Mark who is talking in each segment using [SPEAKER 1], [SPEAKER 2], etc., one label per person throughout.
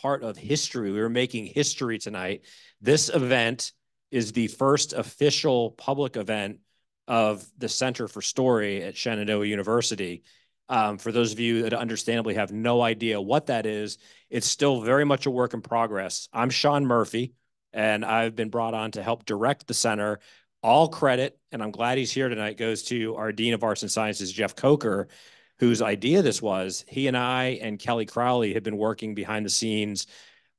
[SPEAKER 1] part of history. We were making history tonight. This event is the first official public event of the Center for Story at Shenandoah University. For those of you that understandably have no idea what that is, it's still very much a work in progress. I'm Sean Murphy, and I've been brought on to help direct the center. All credit, and I'm glad he's here tonight, goes to our Dean of Arts and Sciences, Jeff Coker, whose idea this was. He and I and Kelly Crowley have been working behind the scenes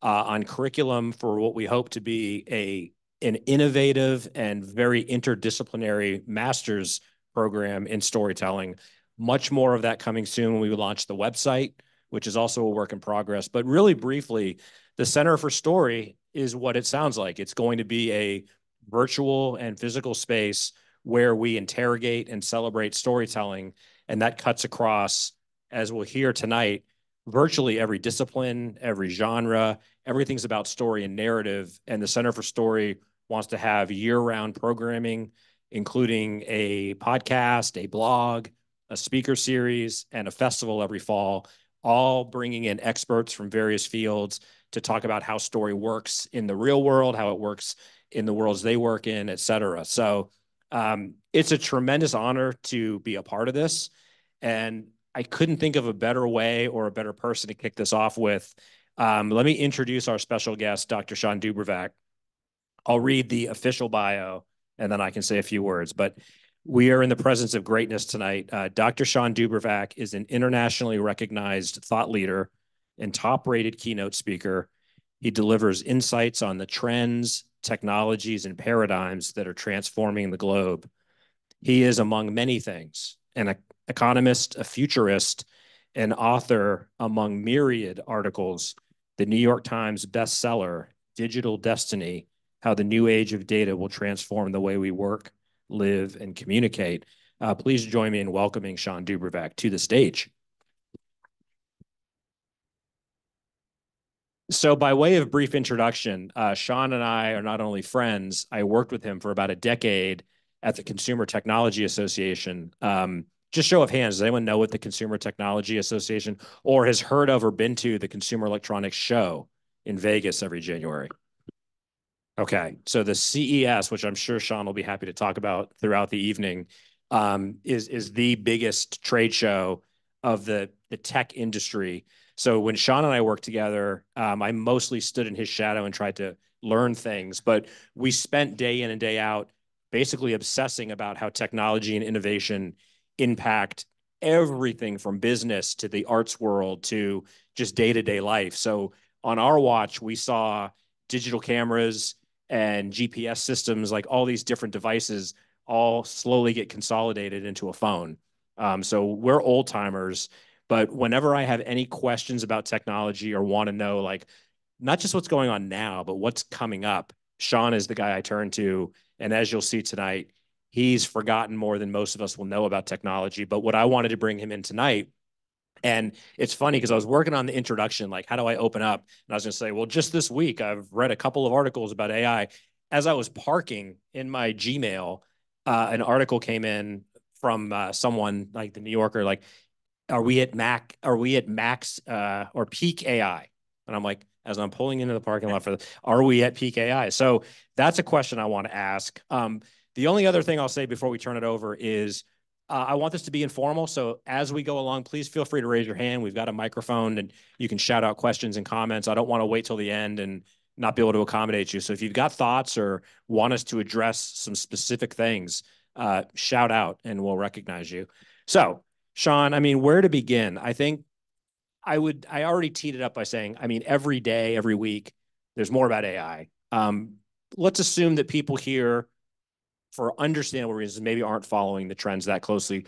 [SPEAKER 1] on curriculum for what we hope to be an innovative and very interdisciplinary master's program in storytelling. Much more of that coming soon when we launch the website, which is also a work in progress. But really briefly, the Center for Story is what it sounds like. It's going to be a virtual and physical space where we interrogate and celebrate storytelling. And that cuts across, as we'll hear tonight, virtually every discipline, every genre. Everything's about story and narrative. And the Center for Story wants to have year-round programming, including a podcast, a blog, a speaker series, and a festival every fall, all bringing in experts from various fields to talk about how story works in the real world, how it works in the worlds they work in, et cetera. So it's a tremendous honor to be a part of this. And I couldn't think of a better way or a better person to kick this off with. Let me introduce our special guest, Dr. SHAWN DUBRAVAC. I'll read the official bio, and then I can say a few words. But we are in the presence of greatness tonight. Dr. SHAWN DUBRAVAC is an internationally recognized thought leader and top-rated keynote speaker. He delivers insights on the trends, technologies, and paradigms that are transforming the globe. He is, among many things, an economist, a futurist, an author among myriad articles, the New York Times bestseller, Digital Destiny, How the New Age of Data Will Transform the Way We Work, Live, and Communicate. Please join me in welcoming SHAWN DUBRAVAC to the stage. So by way of brief introduction, SHAWN and I are not only friends, I worked with him for about a decade at the Consumer Technology Association. Just show of hands, does anyone know what the Consumer Technology Association or has heard of or been to the Consumer Electronics Show in Vegas every January? Okay, so the CES, which I'm sure SHAWN will be happy to talk about throughout the evening, is the biggest trade show of the tech industry. So when SHAWN and I worked together, I mostly stood in his shadow and tried to learn things, but we spent day in and day out basically obsessing about how technology and innovation impact everything from business to the arts world to just day-to-day life. So on our watch, we saw digital cameras and GPS systems, like all these different devices, all slowly get consolidated into a phone. So we're old timers, but whenever I have any questions about technology or want to know, like, not just what's going on now, but what's coming up, SHAWN is the guy I turn to. And as you'll see tonight, he's forgotten more than most of us will know about technology. But what I wanted to bring him in tonight, and it's funny because I was working on the introduction, like, how do I open up? And I was going to say, well, just this week, I've read a couple of articles about AI. As I was parking in my Gmail, an article came in from someone like the New Yorker, like, are we at max or peak AI? And I'm like, as I'm pulling into the parking lot are we at peak AI? So that's a question I want to ask. The only other thing I'll say before we turn it over is I want this to be informal. So as we go along, please feel free to raise your hand. We've got a microphone and you can shout out questions and comments. I don't want to wait till the end and not be able to accommodate you. So if you've got thoughts or want us to address some specific things, shout out and we'll recognize you. So SHAWN, I mean, where to begin? I think I already teed it up by saying, I mean, every day, every week, there's more about AI. Let's assume that people here, for understandable reasons, maybe aren't following the trends that closely.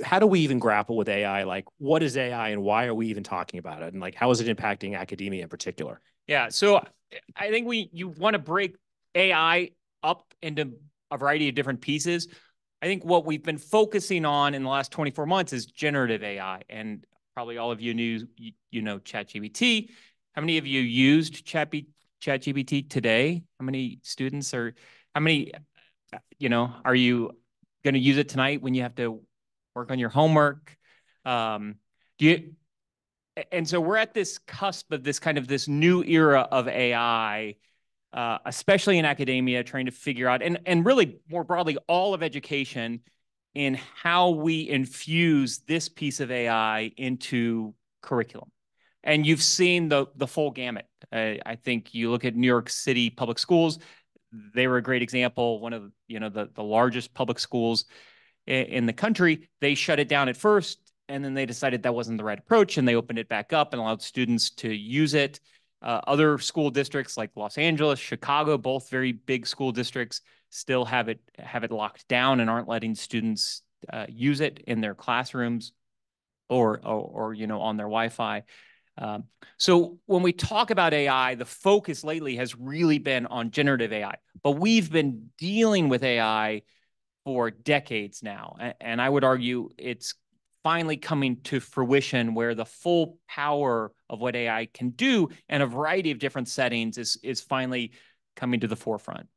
[SPEAKER 1] How do we even grapple with AI? Like, what is AI and why are we even talking about it? And like, how is it impacting academia in particular?
[SPEAKER 2] Yeah, so I think you want to break AI up into a variety of different pieces. I think what we've been focusing on in the last 24 months is generative AI. And probably all of you know ChatGPT. How many of you used ChatGPT today? How many students are you going to use it tonight when you have to work on your homework? Do And so we're at this cusp of this new era of AI, especially in academia, trying to figure out, and really more broadly, all of education, in how we infuse this piece of AI into curriculum. And you've seen the full gamut. I think you look at New York City public schools; they were a great example. One of the largest public schools in the country. They shut it down at first, and then they decided that wasn't the right approach, and they opened it back up and allowed students to use it. Other school districts like Los Angeles, Chicago, both very big school districts, still have it locked down and aren't letting students use it in their classrooms or on their Wi-Fi. So when we talk about AI, the focus lately has really been on generative AI, but we've been dealing with AI for decades now. And I would argue it's finally coming to fruition, where the full power of what AI can do in a variety of different settings is finally coming to the forefront.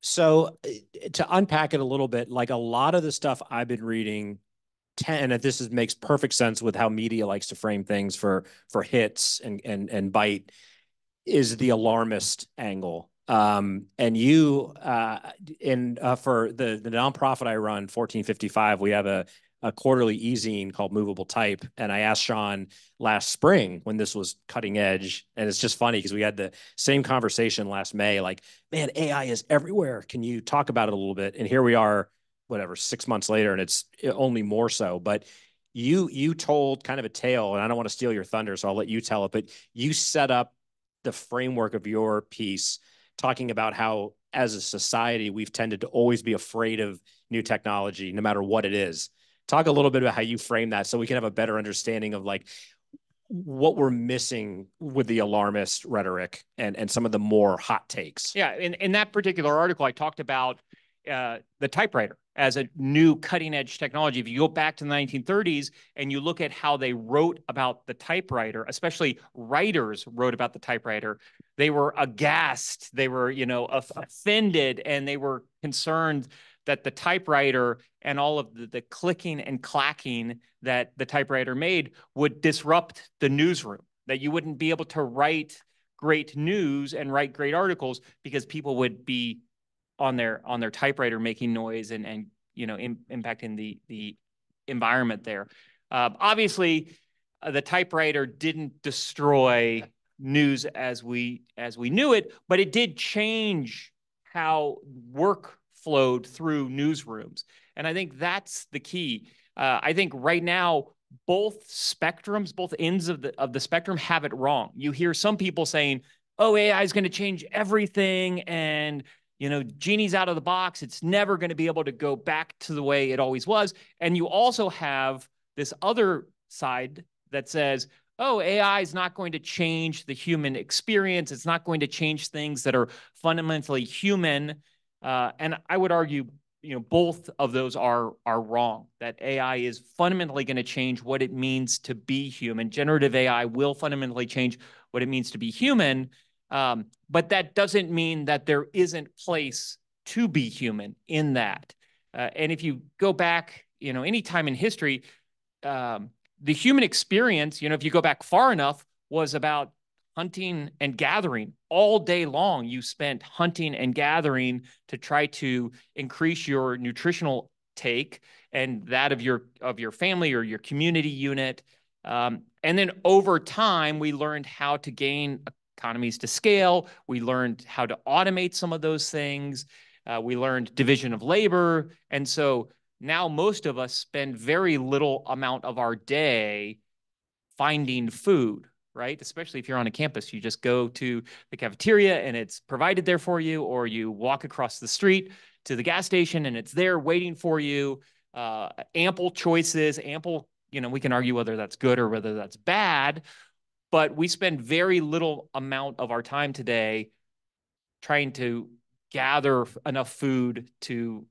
[SPEAKER 1] So to unpack it a little bit, like a lot of the stuff I've been reading, and makes perfect sense with how media likes to frame things for hits and bite, is the alarmist angle. And you, for the nonprofit I run, 1455, we have a quarterly e-zine called Movable Type. And I asked Shawn last spring when this was cutting edge. And it's just funny because we had the same conversation last May, like, man, AI is everywhere. Can you talk about it a little bit? And here we are, whatever, 6 months later, and it's only more so. But you told kind of a tale, and I don't want to steal your thunder, so I'll let you tell it, but you set up the framework of your piece talking about how, as a society, we've tended to always be afraid of new technology, no matter what it is. Talk a little bit about how you frame that so we can have a better understanding of like what we're missing with the alarmist rhetoric and some of the more hot takes.
[SPEAKER 2] Yeah, in that particular article, I talked about the typewriter as a new cutting edge technology. If you go back to the 1930s and you look at how they wrote about the typewriter, especially writers wrote about the typewriter, they were aghast, they were, offended, and they were concerned that the typewriter and all of the clicking and clacking that the typewriter made would disrupt the newsroom, that you wouldn't be able to write great news and write great articles because people would be on their typewriter making noise and impacting the environment there. Obviously, the typewriter didn't destroy news as we knew it, but it did change how work flowed through newsrooms. And I think that's the key. I think right now, both spectrums, both ends of the spectrum have it wrong. You hear some people saying, oh, AI is going to change everything, and genie's out of the box. It's never going to be able to go back to the way it always was. And you also have this other side that says, oh, AI is not going to change the human experience. It's not going to change things that are fundamentally human. And I would argue, both of those are wrong, that AI is fundamentally going to change what it means to be human. Generative AI will fundamentally change what it means to be human. But that doesn't mean that there isn't place to be human in that. And if you go back, any time in history, the human experience, if you go back far enough, was about hunting and gathering. All day long, you spent hunting and gathering to try to increase your nutritional take and that of your family or your community unit. And then over time, we learned how to gain economies to scale. We learned how to automate some of those things. We learned division of labor. And so now most of us spend very little amount of our day finding food, right? Especially if you're on a campus, you just go to the cafeteria and it's provided there for you, or you walk across the street to the gas station and it's there waiting for you. Ample choices, we can argue whether that's good or whether that's bad, but we spend very little amount of our time today trying to gather enough food to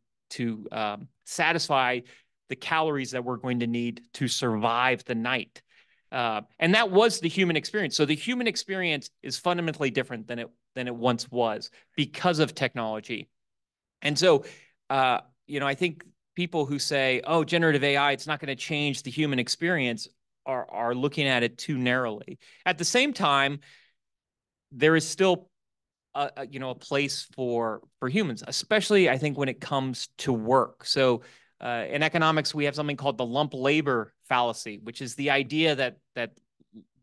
[SPEAKER 2] satisfy the calories that we're going to need to survive the night. And that was the human experience. So the human experience is fundamentally different than it once was because of technology. And so, I think people who say, oh, generative AI, it's not going to change the human experience, are looking at it too narrowly. At the same time, there is still a place for humans, especially I think when it comes to work. So in economics, we have something called the lump labor fallacy, which is the idea that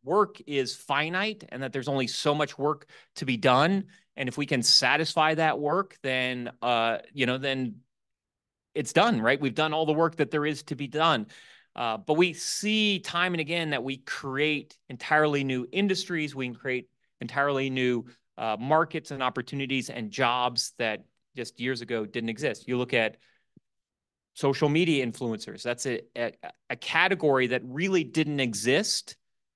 [SPEAKER 2] work is finite and that there's only so much work to be done. And if we can satisfy that work, then then it's done, right? We've done all the work that there is to be done. But we see time and again that we create entirely new industries. We can create entirely new markets and opportunities and jobs that just years ago didn't exist. You look at social media influencers. That's a category that really didn't exist.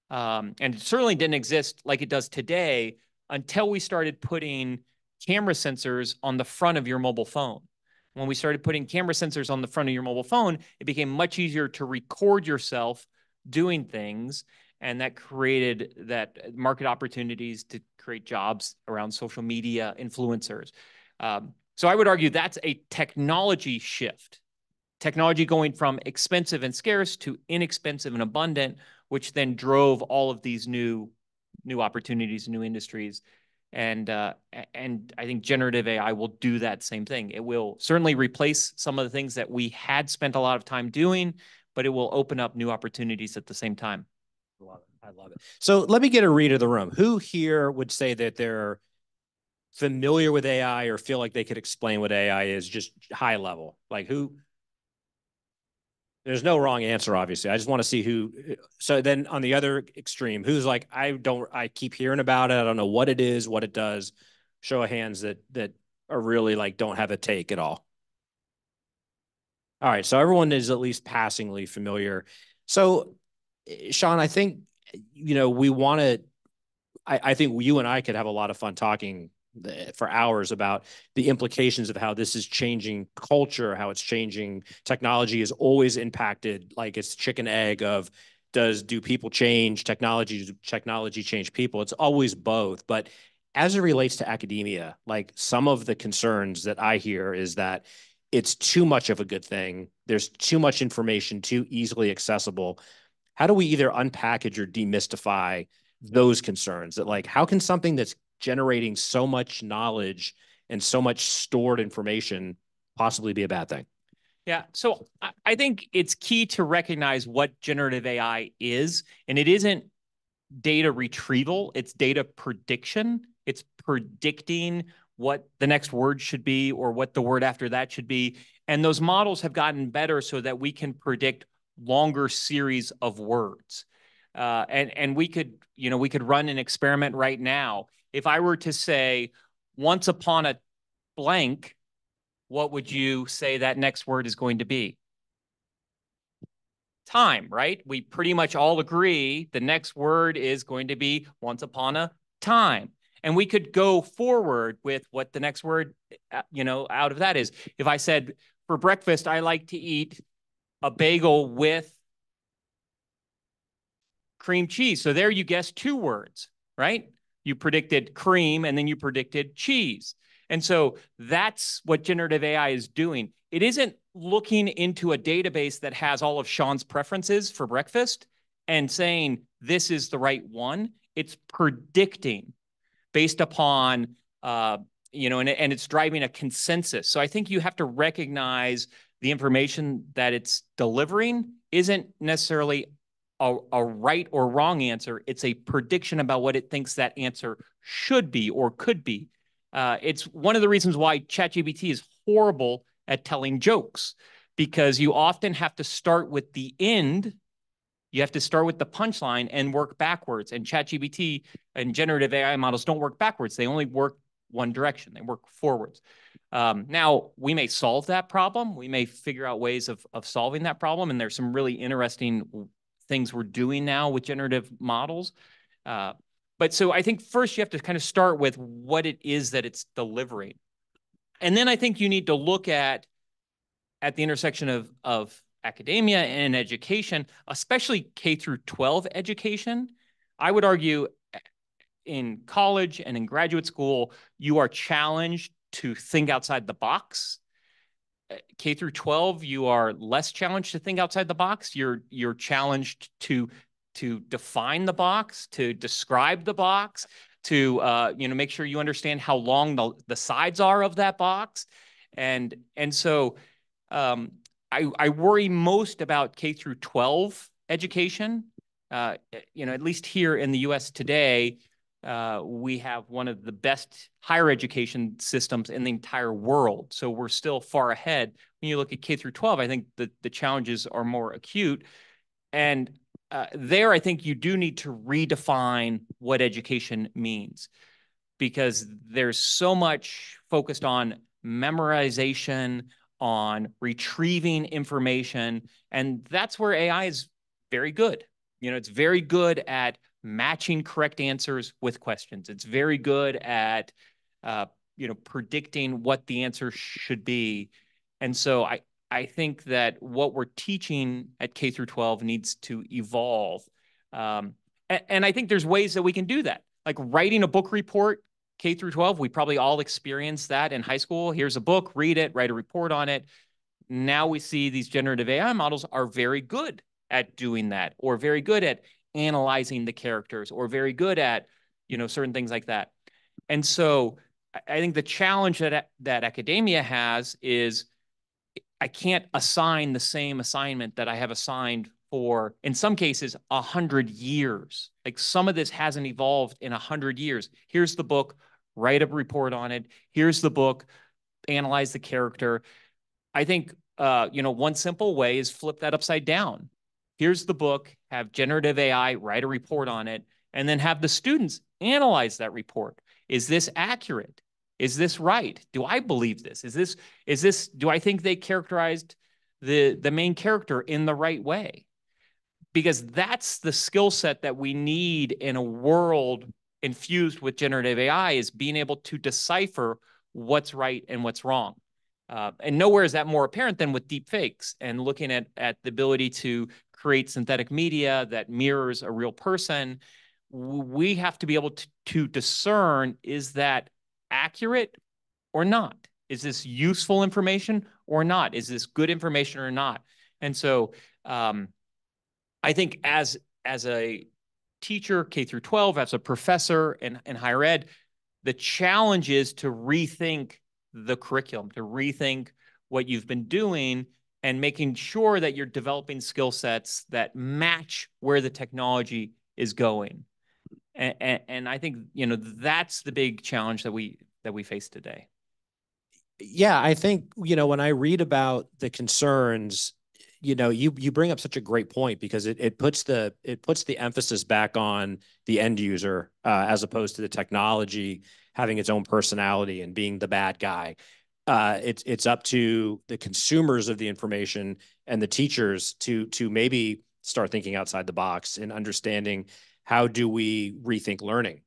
[SPEAKER 2] And it certainly didn't exist like it does today until we started putting camera sensors on the front of your mobile phone. When we started putting camera sensors on the front of your mobile phone, it became much easier to record yourself doing things. And that created that market opportunities to create jobs around social media influencers. So I would argue that's a technology shift. Technology going from expensive and scarce to inexpensive and abundant, which then drove all of these new opportunities, new industries. And I think generative AI will do that same thing. It will certainly replace some of the things that we had spent a lot of time doing, but it will open up new opportunities at the same time.
[SPEAKER 1] I love it. So let me get a read of the room. Who here would say that they're familiar with AI or feel like they could explain what AI is, just high level? Like who? There's no wrong answer, obviously. I just want to see who. So then on the other extreme, who's like, I keep hearing about it. I don't know what it is, what it does. Show of hands that are really like, don't have a take at all. All right. So everyone is at least passingly familiar. So Shawn, I think, we want to, I think you and I could have a lot of fun talking for hours about the implications of how this is changing culture, how it's changing. Technology is always impacted, like it's chicken egg of do people change technology? Do technology change people? It's always both. But as it relates to academia, like some of the concerns that I hear is that it's too much of a good thing. There's too much information, too easily accessible. How do we either unpackage or demystify those concerns? That like, how can something that's generating so much knowledge and so much stored information possibly be a bad thing?
[SPEAKER 2] Yeah, so I think it's key to recognize what generative AI is, and it isn't data retrieval, it's data prediction. It's predicting what the next word should be or what the word after that should be. And those models have gotten better so that we can predict longer series of words. And we could run an experiment right now. If I were to say, once upon a blank, what would you say that next word is going to be? Time, right? We pretty much all agree the next word is going to be once upon a time. And we could go forward with what the next word, out of that is. If I said, for breakfast, I like to eat a bagel with cream cheese. So there you guessed two words, right? You predicted cream and then you predicted cheese. And so that's what generative AI is doing. It isn't looking into a database that has all of Shawn's preferences for breakfast and saying this is the right one. It's predicting based upon, and it's driving a consensus. So I think you have to recognize the information that it's delivering isn't necessarily a right or wrong answer. It's a prediction about what it thinks that answer should be or could be. It's one of the reasons why ChatGPT is horrible at telling jokes, because you often have to start with the end. You have to start with the punchline and work backwards. And ChatGPT and generative AI models don't work backwards. They only work one direction. They work forwards. Now, we may solve that problem. We may figure out ways of solving that problem. And there's some really interesting things we're doing now with generative models. But so I think first you have to kind of start with what it is that it's delivering. And then I think you need to look at the intersection of academia and education, especially K through 12 education. I would argue in college and in graduate school, you are challenged to think outside the box. K through 12, you are less challenged to think outside the box. You're challenged to to define the box, to describe the box, to make sure you understand how long the sides are of that box. And so I worry most about K through 12 education. At least here in the US today, we have one of the best higher education systems in the entire world. So we're still far ahead. When you look at K through 12, I think the challenges are more acute. And there, I think you do need to redefine what education means, because there's so much focused on memorization, on retrieving information, and that's where AI is very good. It's very good at matching correct answers with questions. It's very good at, predicting what the answer should be. And so I think that what we're teaching at K through 12 needs to evolve. And I think there's ways that we can do that. Like writing a book report, K through 12, we probably all experienced that in high school. Here's a book, read it, write a report on it. Now we see these generative AI models are very good at doing that, or very good at analyzing the characters, or very good at, certain things like that. And so I think the challenge that academia has is I can't assign the same assignment that I have assigned for, in some cases, 100 years. Like some of this hasn't evolved in 100 years. Here's the book, write a report on it. Here's the book, analyze the character. I think, one simple way is flip that upside down. Here's the book, have generative AI write a report on it, and then have the students analyze that report. Is this accurate? Is this right? Do I believe this? Do I think they characterized the main character in the right way? Because that's the skill set that we need in a world infused with generative AI, is being able to decipher what's right and what's wrong. And nowhere is that more apparent than with deep fakes and looking at the ability to create synthetic media that mirrors a real person. We have to be able to discern, is that accurate or not? Is this useful information or not? Is this good information or not? And so I think as a teacher, K through 12, as a professor in higher ed, the challenge is to rethink the curriculum, to rethink what you've been doing, and making sure that you're developing skill sets that match where the technology is going. And I think, that's the big challenge that we face today.
[SPEAKER 1] Yeah, I think, when I read about the concerns, you bring up such a great point, because it puts the emphasis back on the end user, as opposed to the technology having its own personality and being the bad guy. It's up to the consumers of the information and the teachers to maybe start thinking outside the box and understanding, how do we rethink learning?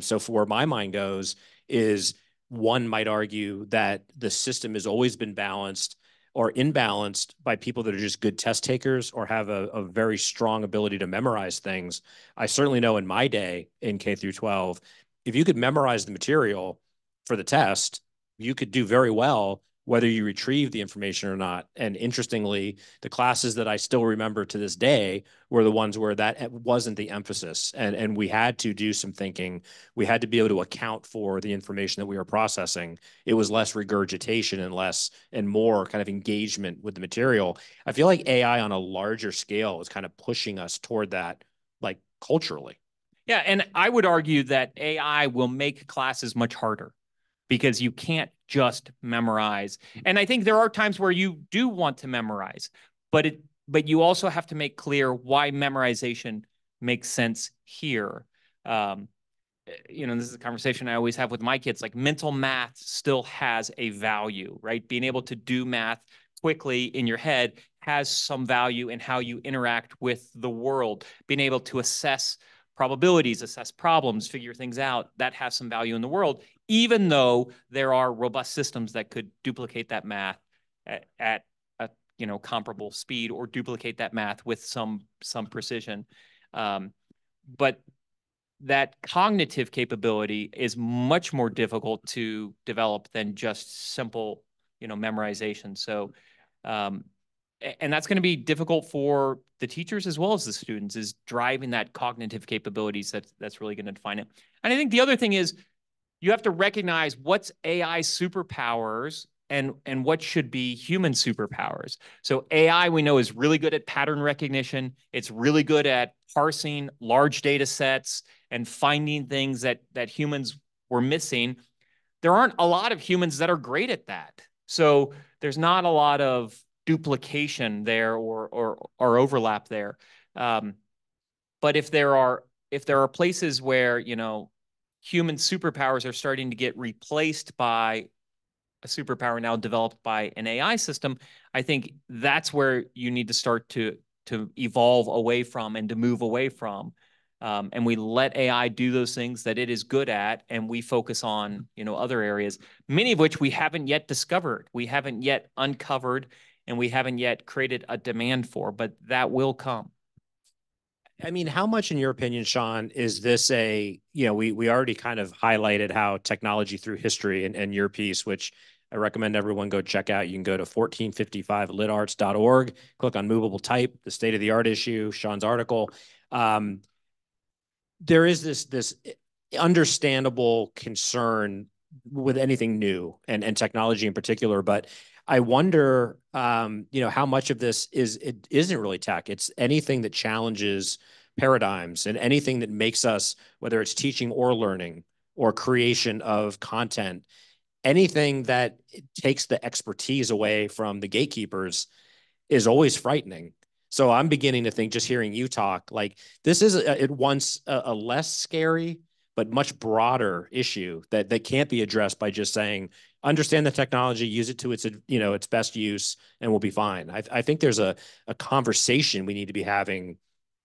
[SPEAKER 1] So for where my mind goes is, one might argue that the system has always been balanced or imbalanced by people that are just good test takers or have a very strong ability to memorize things. I certainly know in my day in K through 12, if you could memorize the material for the test, you could do very well, whether you retrieve the information or not. And interestingly, the classes that I still remember to this day were the ones where that wasn't the emphasis. And we had to do some thinking. We had to be able to account for the information that we were processing. It was less regurgitation and more kind of engagement with the material. I feel like AI on a larger scale is kind of pushing us toward that, like culturally.
[SPEAKER 2] Yeah, and I would argue that AI will make classes much harder, because you can't just memorize. And I think there are times where you do want to memorize, but you also have to make clear why memorization makes sense here. This is a conversation I always have with my kids. Like, mental math still has a value, right? Being able to do math quickly in your head has some value in how you interact with the world. Being able to assess probabilities, assess problems, figure things out, that has some value in the world, even though there are robust systems that could duplicate that math at a comparable speed, or duplicate that math with some precision. But that cognitive capability is much more difficult to develop than just simple memorization. So and that's going to be difficult for the teachers as well as the students, is driving that cognitive capabilities that's really going to define it. And I think the other thing is you have to recognize what's AI superpowers and what should be human superpowers. So AI, we know, is really good at pattern recognition. It's really good at parsing large data sets and finding things that humans were missing. There aren't a lot of humans that are great at that. So there's not a lot of duplication there or overlap there. But if there are places where, you know, human superpowers are starting to get replaced by a superpower now developed by an AI system, I think that's where you need to start to evolve away from and to move away from. And we let AI do those things that it is good at, and we focus on, you know, other areas, many of which we haven't yet discovered, we haven't yet uncovered, and we haven't yet created a demand for, but that will come.
[SPEAKER 1] I mean, how much, in your opinion, Sean, is this you know, we already kind of highlighted how technology through history and your piece, which I recommend everyone go check out. You can go to 1455litarts.org, click on movable type, the state of the art issue, Sean's article. There is this understandable concern with anything new and technology in particular, but I wonder, you know, how much of this isn't really tech. It's anything that challenges paradigms and anything that makes us, whether it's teaching or learning or creation of content, anything that takes the expertise away from the gatekeepers is always frightening. So I'm beginning to think, just hearing you talk, like this is at once a less scary, but much broader issue that can't be addressed by just saying, understand the technology, use it to its, you know, its best use, and we'll be fine. I think there's a conversation we need to be having,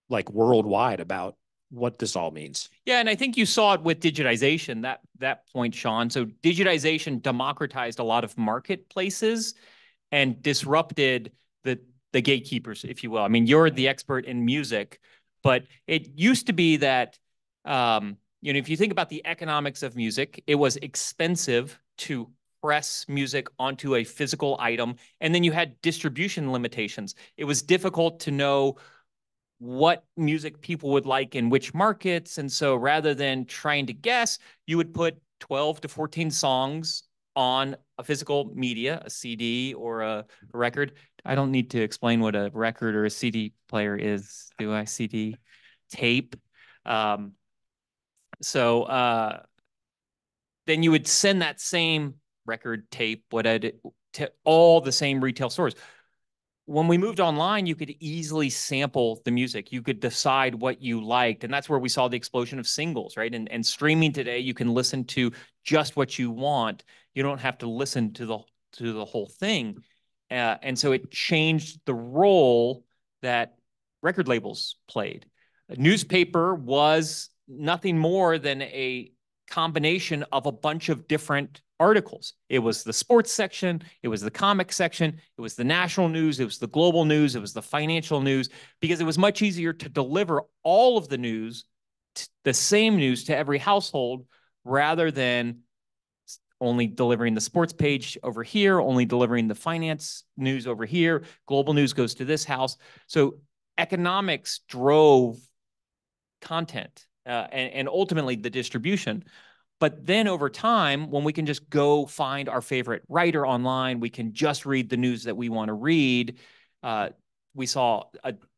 [SPEAKER 1] like, worldwide, about what this all means.
[SPEAKER 2] Yeah, and I think you saw it with digitization, that point, Sean. So digitization democratized a lot of marketplaces and disrupted the gatekeepers, if you will. I mean, you're the expert in music, but it used to be that, you know, if you think about the economics of music, it was expensive to press music onto a physical item, and then you had distribution limitations. It was difficult to know what music people would like in which markets, and so rather than trying to guess, you would put 12 to 14 songs on a physical media, a CD or a record. I don't need to explain what a record or a CD player is, do I? CD tape. So then you would send that same record tape, to all the same retail stores. When we moved online, you could easily sample the music. You could decide what you liked. And that's where we saw the explosion of singles, right? And streaming today, you can listen to just what you want. You don't have to listen to the whole thing. And so it changed the role that record labels played. A newspaper was nothing more than a combination of a bunch of different articles. It was the sports section, it was the comic section, it was the national news, it was the global news, it was the financial news, because it was much easier to deliver all of the news, the same news, to every household, rather than only delivering the sports page over here, only delivering the finance news over here. Global news goes to this house. So economics drove content and ultimately the distribution. But then over time, when we can just go find our favorite writer online, we can just read the news that we want to read. We saw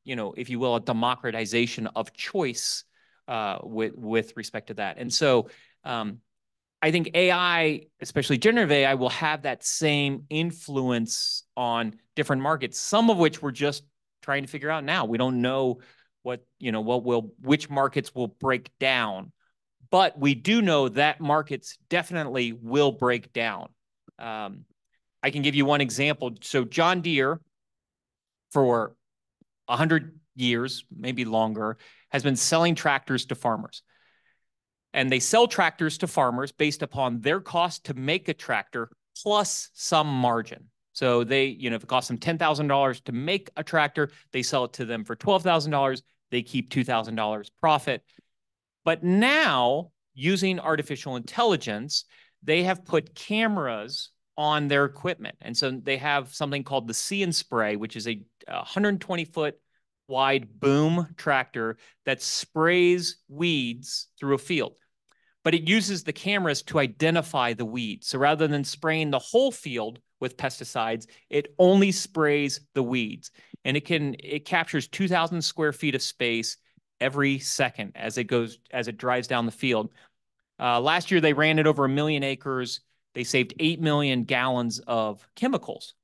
[SPEAKER 2] you know, if you will, a democratization of choice with respect to that. And so I think AI, especially generative AI, will have that same influence on different markets, some of which we're just trying to figure out now. We don't know which markets will break down, but we do know that markets definitely will break down. I can give you one example. So John Deere, for 100 years, maybe longer, has been selling tractors to farmers. And they sell tractors to farmers based upon their cost to make a tractor plus some margin. So they, you know, if it costs them $10,000 to make a tractor, they sell it to them for $12,000. They keep $2,000 profit. But now, using artificial intelligence, they have put cameras on their equipment. And so they have something called the See and Spray, which is a 120-foot wide boom tractor that sprays weeds through a field. But it uses the cameras to identify the weeds. So rather than spraying the whole field with pesticides, it only sprays the weeds. And it captures 2,000 square feet of space every second as it drives down the field. Last year, they ran it over 1 million acres. They saved 8 million gallons of chemicals.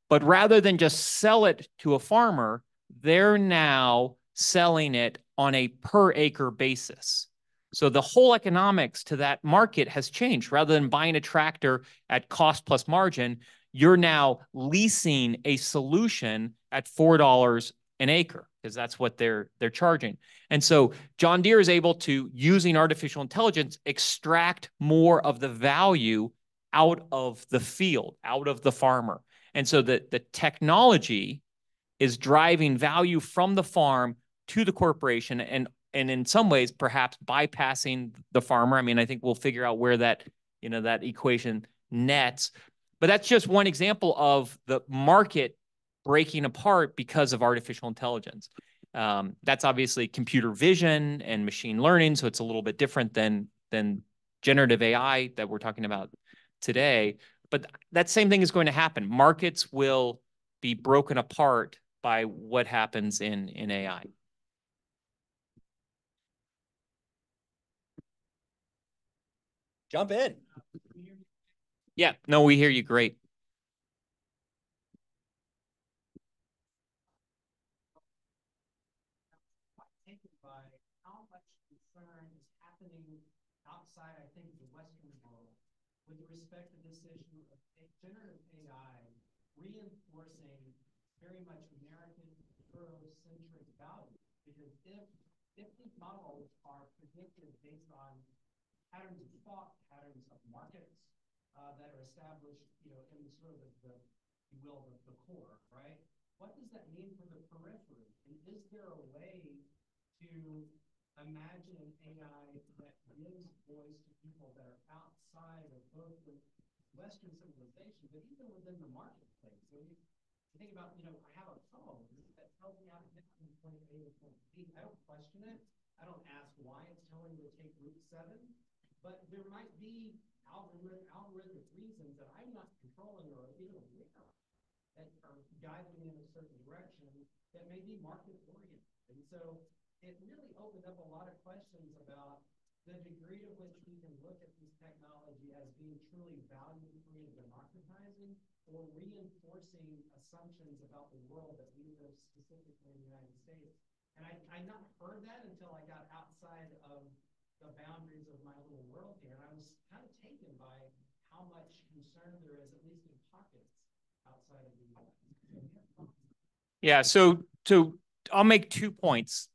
[SPEAKER 2] But rather than just sell it to a farmer, they're now selling it on a per acre basis. So the whole economics to that market has changed. Rather than buying a tractor at cost plus margin, you're now leasing a solution at $4 an acre, because that's what they're charging. And so John Deere is able to, using artificial intelligence, extract more of the value out of the field, out of the farmer. And so the technology is driving value from the farm to the corporation, and in some ways perhaps bypassing the farmer. I mean, I think we'll figure out where that equation nets. But that's just one example of the market breaking apart because of artificial intelligence. That's obviously computer vision and machine learning, so it's a little bit different than generative AI that we're talking about today. But that same thing is going to happen. Markets will be broken apart by what happens in AI.
[SPEAKER 1] Jump in.
[SPEAKER 2] Yeah, no, we hear you great.
[SPEAKER 3] By how much concern is happening outside, I think, the Western world with respect to this issue of generative AI reinforcing very much American Eurocentric values. Because if these models are predicted based on patterns of thought, patterns of markets that are established, in sort of the core, right? What does that mean for the periphery? And is there a way to imagine an AI that gives voice to people that are outside of both the Western civilization, but even within the marketplace? So you think about, I have a phone that tells me how to get from point A to point B. I don't question it. I don't ask why it's telling me to take Route 7. But there might be algorithmic reasons that I'm not controlling or even aware of that are guiding me in a certain direction that may be market-oriented. And so it really opened up a lot of questions about the degree to which we can look at this technology as being truly value-free and democratizing, or reinforcing assumptions about the world that we live specifically in the United States. And I not heard that until I got outside of the boundaries of my little world here. And I was kind of taken by how much concern there is, at least in pockets outside of the US.
[SPEAKER 2] Yeah, so I'll make 2 points.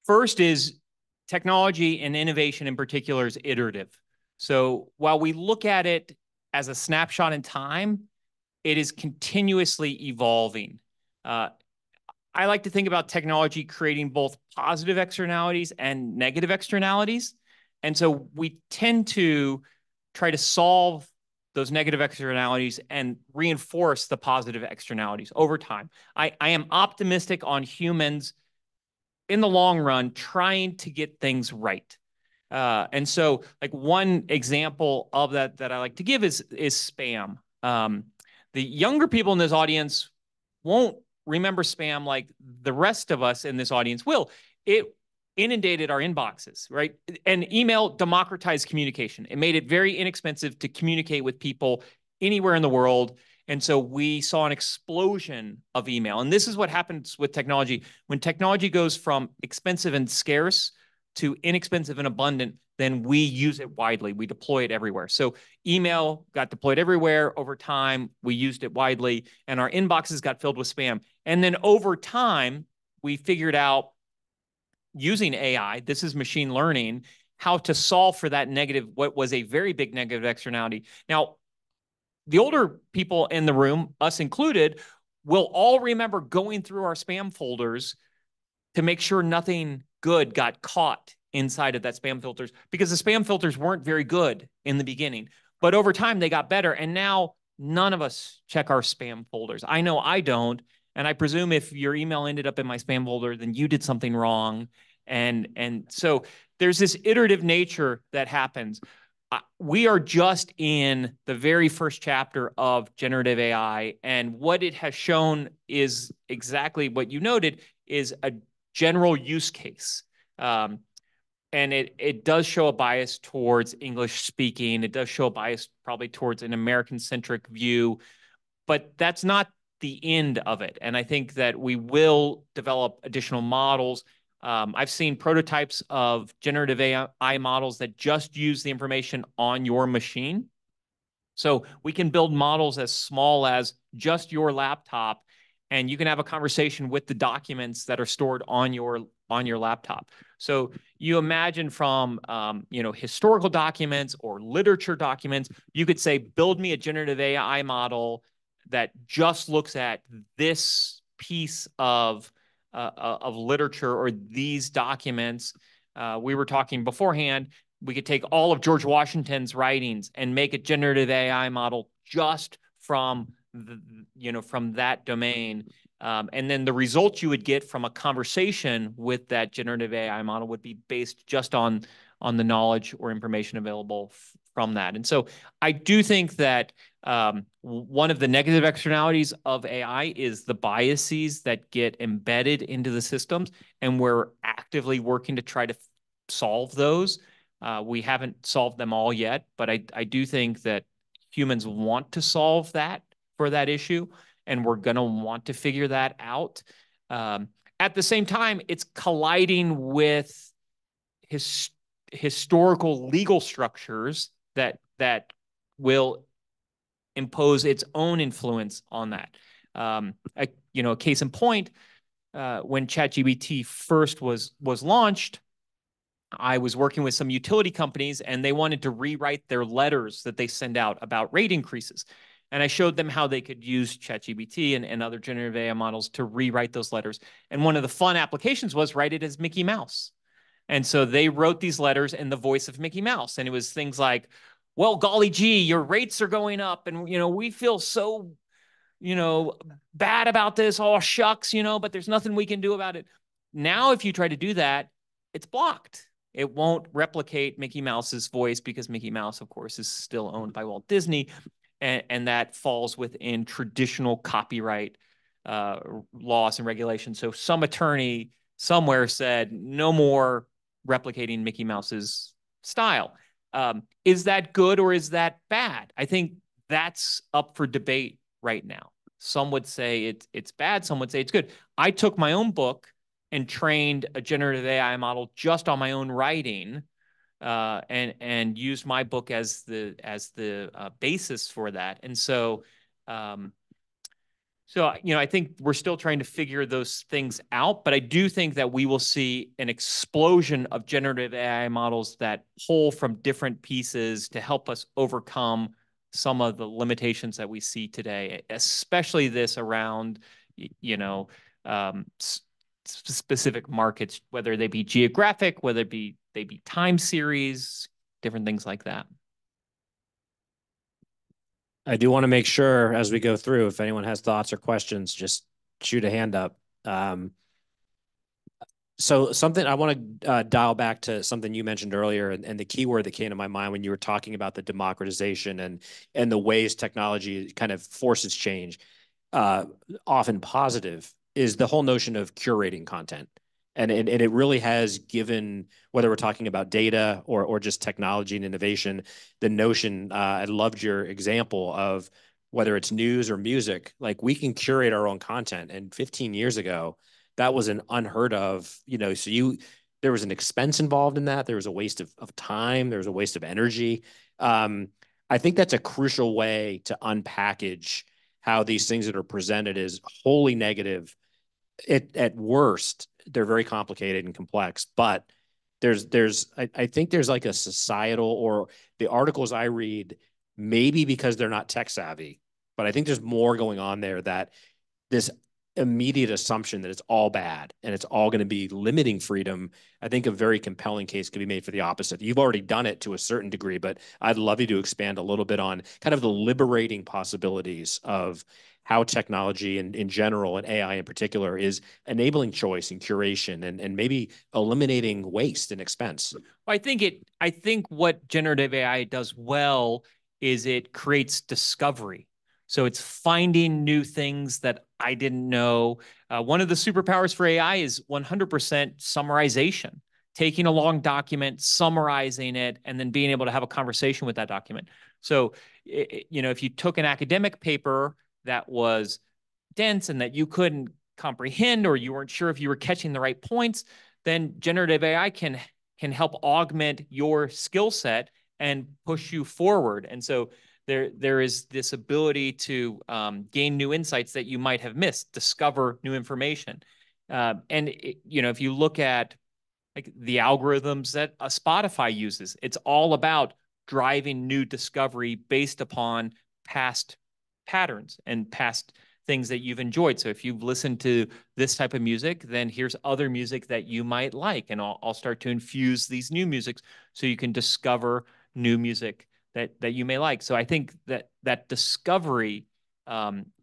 [SPEAKER 2] First is technology and innovation in particular is iterative. So while we look at it as a snapshot in time, it is continuously evolving. I like to think about technology creating both positive externalities and negative externalities. And so we tend to try to solve those negative externalities and reinforce the positive externalities over time. I am optimistic on humans in the long run trying to get things right. And so like one example of that I like to give is spam. The younger people in this audience won't remember spam like the rest of us in this audience will. It inundated our inboxes, right? And email democratized communication. It made it very inexpensive to communicate with people anywhere in the world. And so we saw an explosion of email. And this is what happens with technology. When technology goes from expensive and scarce to inexpensive and abundant, then we use it widely. We deploy it everywhere. So email got deployed everywhere over time. We used it widely, and our inboxes got filled with spam. And then over time, we figured out using AI, this is machine learning, how to solve for that negative, what was a very big negative externality. Now, the older people in the room, us included, will all remember going through our spam folders to make sure nothing good got caught inside of that spam filters, because the spam filters weren't very good in the beginning. But over time, they got better. And now none of us check our spam folders. I know I don't. And I presume if your email ended up in my spam folder, then you did something wrong. And so there's this iterative nature that happens. We are just in the very first chapter of generative AI. And what it has shown is exactly what you noted, is a general use case. And it does show a bias towards English speaking. It does show a bias probably towards an American-centric view, but that's not the end of it. And I think that we will develop additional models. I've seen prototypes of generative AI models that just use the information on your machine. So we can build models as small as just your laptop, and you can have a conversation with the documents that are stored on your laptop. So you imagine from historical documents or literature documents, you could say, build me a generative AI model that just looks at this piece of literature or these documents. We were talking beforehand, we could take all of George Washington's writings and make a generative AI model just from from that domain. And then the results you would get from a conversation with that generative AI model would be based just on the knowledge or information available from that. And so I do think that one of the negative externalities of AI is the biases that get embedded into the systems, and we're actively working to try to solve those. We haven't solved them all yet, but I do think that humans want to solve that for that issue, and we're going to want to figure that out. At the same time, it's colliding with historical legal structures that will impose its own influence on that. A case in point, when ChatGPT first was launched, I was working with some utility companies, and they wanted to rewrite their letters that they send out about rate increases. And I showed them how they could use ChatGPT and other generative AI models to rewrite those letters. And one of the fun applications was write it as Mickey Mouse. And so they wrote these letters in the voice of Mickey Mouse. And it was things like, well, golly gee, your rates are going up, and we feel so bad about this. Oh, shucks, but there's nothing we can do about it. Now, if you try to do that, it's blocked. It won't replicate Mickey Mouse's voice because Mickey Mouse, of course, is still owned by Walt Disney. And that falls within traditional copyright laws and regulations. So some attorney somewhere said, no more replicating Mickey Mouse's style. Is that good or is that bad? I think that's up for debate right now. Some would say it's bad. Some would say it's good. I took my own book and trained a generative AI model just on my own writing, and used my book as the basis for that. And so, I think we're still trying to figure those things out, but I do think that we will see an explosion of generative AI models that pull from different pieces to help us overcome some of the limitations that we see today, especially this around, specific markets, whether they be geographic, whether they be time series, different things like that.
[SPEAKER 1] I do want to make sure as we go through, if anyone has thoughts or questions, just shoot a hand up. So something I want to dial back to something you mentioned earlier, and the key word that came to my mind when you were talking about the democratization and the ways technology kind of forces change, often positive, is the whole notion of curating content. And it really has given, whether we're talking about data or just technology and innovation, the notion, I loved your example of whether it's news or music, like we can curate our own content. And 15 years ago, that was an unheard of, so there was an expense involved in that. There was a waste of time. There was a waste of energy. I think that's a crucial way to unpackage how these things that are presented as wholly negative. At worst, they're very complicated and complex, but I think there's like a societal, or the articles I read, maybe because they're not tech savvy, but I think there's more going on there, that this immediate assumption that it's all bad and it's all going to be limiting freedom, I think a very compelling case could be made for the opposite. You've already done it to a certain degree, but I'd love you to expand a little bit on kind of the liberating possibilities of how technology in general and AI in particular is enabling choice and curation and maybe eliminating waste and expense.
[SPEAKER 2] Well, I think what generative AI does well is it creates discovery. So it's finding new things that I didn't know. One of the superpowers for AI is 100% summarization, taking a long document, summarizing it, and then being able to have a conversation with that document. So, if you took an academic paper that was dense and that you couldn't comprehend, or you weren't sure if you were catching the right points, then generative AI can help augment your skill set and push you forward. And so there is this ability to gain new insights that you might have missed, discover new information. If you look at like the algorithms that a Spotify uses, it's all about driving new discovery based upon past patterns and past things that you've enjoyed. So if you've listened to this type of music, then here's other music that you might like. And I'll start to infuse these new musics so you can discover new music that you may like. So I think that discovery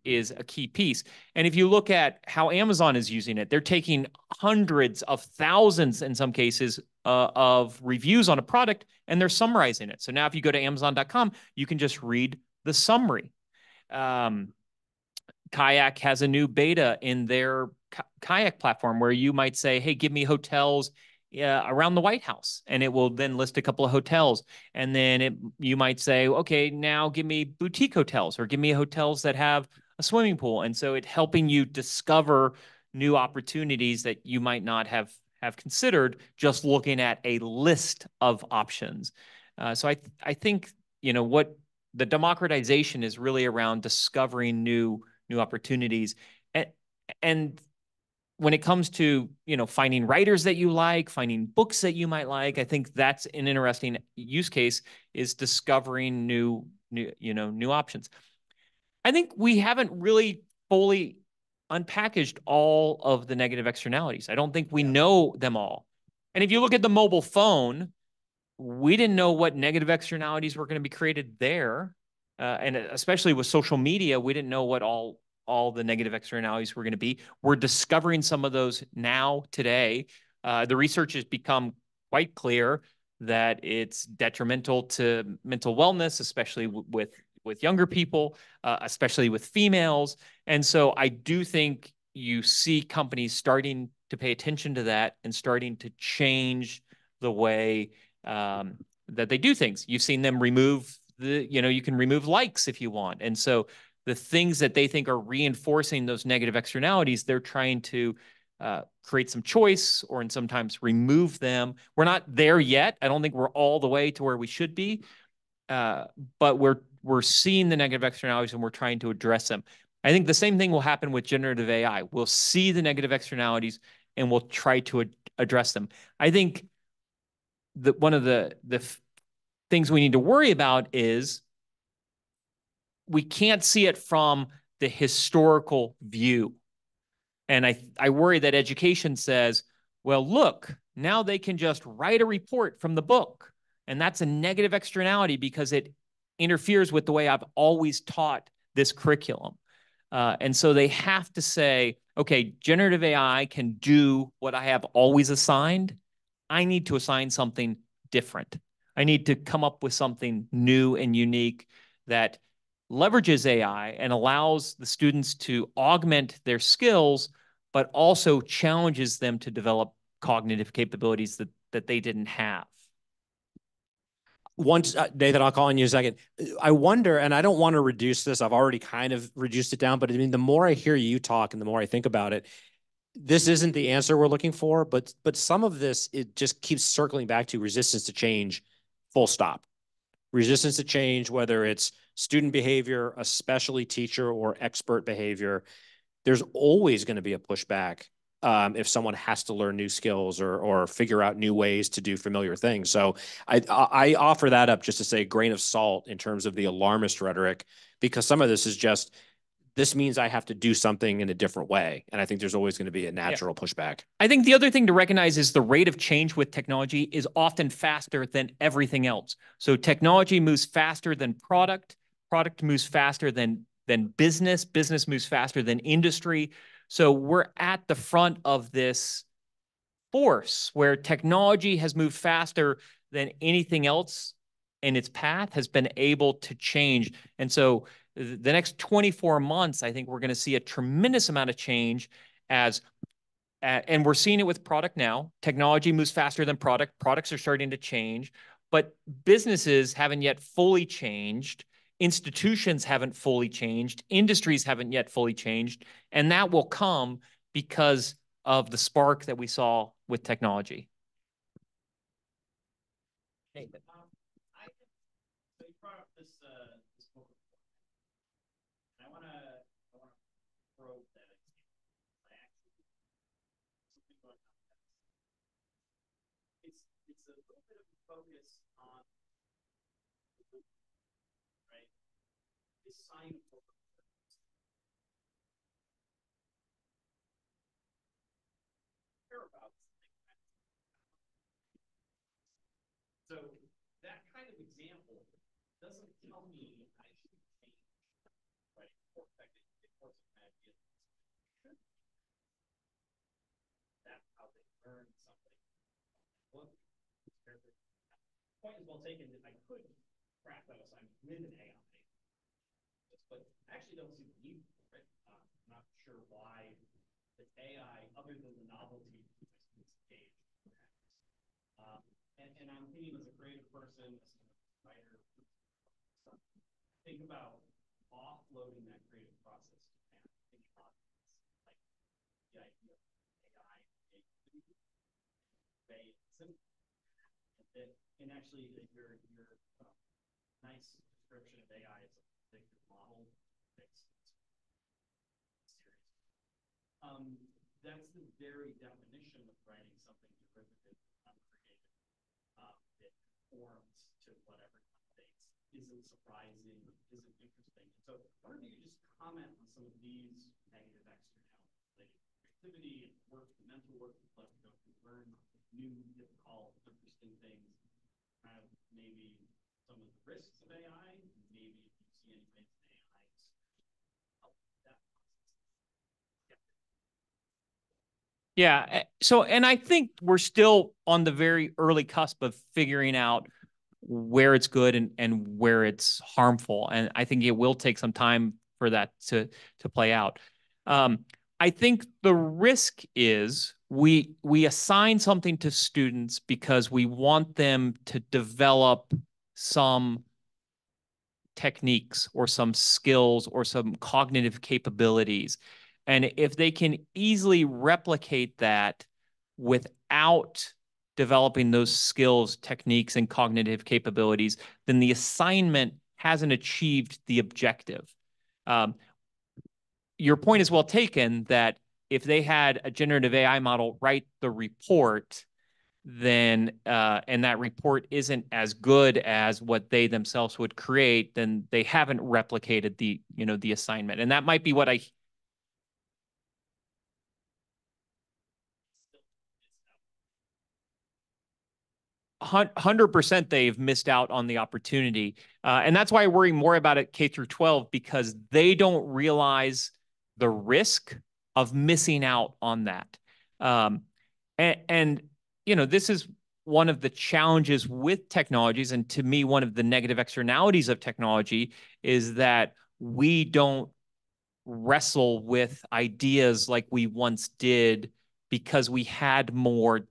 [SPEAKER 2] is a key piece. And if you look at how Amazon is using it, they're taking hundreds of thousands, in some cases, of reviews on a product, and they're summarizing it. So now if you go to Amazon.com, you can just read the summary. Kayak has a new beta in their Kayak platform where you might say, hey, give me hotels around the White House, and it will then list a couple of hotels. And then you might say, okay, now give me boutique hotels, or give me hotels that have a swimming pool. And so it's helping you discover new opportunities that you might not have considered just looking at a list of options. So I think, what the democratization is really around discovering new opportunities. And when it comes to, finding writers that you like, finding books that you might like, I think that's an interesting use case, is discovering new options. I think we haven't really fully unpackaged all of the negative externalities. I don't think we know them all. And if you look at the mobile phone, we didn't know what negative externalities were going to be created there. And especially with social media, we didn't know what all the negative externalities were going to be. We're discovering some of those now today. The research has become quite clear that it's detrimental to mental wellness, especially with younger people, especially with females. And so I do think you see companies starting to pay attention to that and starting to change the way that they do things. You've seen them remove you can remove likes if you want. And so the things that they think are reinforcing those negative externalities, they're trying to create some choice, or and sometimes remove them. We're not there yet. I don't think we're all the way to where we should be, but we're seeing the negative externalities and we're trying to address them. I think the same thing will happen with generative AI. We'll see the negative externalities and we'll try to address them. I think that one of the things we need to worry about is we can't see it from the historical view. And I worry that education says, well, look, now they can just write a report from the book. And that's a negative externality because it interferes with the way I've always taught this curriculum. And so they have to say, okay, generative AI can do what I have always assigned. I need to assign something different. I need to come up with something new and unique that leverages AI and allows the students to augment their skills, but also challenges them to develop cognitive capabilities that they didn't have.
[SPEAKER 1] Once, Nathan, I'll call on you in a second. I wonder, and I don't want to reduce this, I've already kind of reduced it down, but I mean, the more I hear you talk and the more I think about it, this isn't the answer we're looking for, but some of this, it just keeps circling back to resistance to change, full stop. Resistance to change, whether it's student behavior, especially teacher or expert behavior, there's always going to be a pushback if someone has to learn new skills or figure out new ways to do familiar things. So I offer that up just to say a grain of salt in terms of the alarmist rhetoric, because some of this is just this means I have to do something in a different way. And I think there's always going to be a natural pushback.
[SPEAKER 2] I think the other thing to recognize is the rate of change with technology is often faster than everything else. So technology moves faster than product, product moves faster than business, business moves faster than industry. So we're at the front of this force where technology has moved faster than anything else in its path has been able to change. And so the next 24 months, I think we're going to see a tremendous amount of change as and we're seeing it with product now. Technology moves faster than product. Products are starting to change, but businesses haven't yet fully changed. Institutions haven't fully changed. Industries haven't yet fully changed. And that will come because of the spark that we saw with technology.
[SPEAKER 4] Nathan. So you brought up this book, and I want to probe that example. I actually something going on. It's a little bit of a focus on the loop, right? This sign of care about. So that kind of example doesn't tell me I should change, right? Or effectively, course of idea. That's how they learn something. Well, point is well taken that I could craft that assignment with an AI, but I actually don't see the need for it. I'm not sure why the AI, other than the novelty, is engaged. And I'm thinking as a creative person, as a writer, think about offloading that creative process and think about like the idea of AI and actually your nice description of AI as a predictive model makes serious. That's the very definition of writing something derivative, uncreative. It conforms to whatever context, isn't surprising, isn't interesting. And so I wonder if you could just comment on some of these negative externalities related to creativity and work, the mental work that let you go to learn new, difficult, interesting things. Kind of maybe some of the risks of AI, maybe if you see any ways that AI is help that process.
[SPEAKER 2] Yeah. So, and I think we're still on the very early cusp of figuring out where it's good and where it's harmful. And I think it will take some time for that to play out. I think the risk is we assign something to students because we want them to develop some techniques or some skills or some cognitive capabilities. And if they can easily replicate that without developing those skills, techniques, and cognitive capabilities, then the assignment hasn't achieved the objective. Your point is well taken that if they had a generative AI model write the report, then and that report isn't as good as what they themselves would create, then they haven't replicated the assignment. And that might be what 100% they've missed out on the opportunity. And that's why I worry more about it K through 12, because they don't realize the risk of missing out on that. And this is one of the challenges with technologies. And to me, one of the negative externalities of technology is that we don't wrestle with ideas like we once did because we had more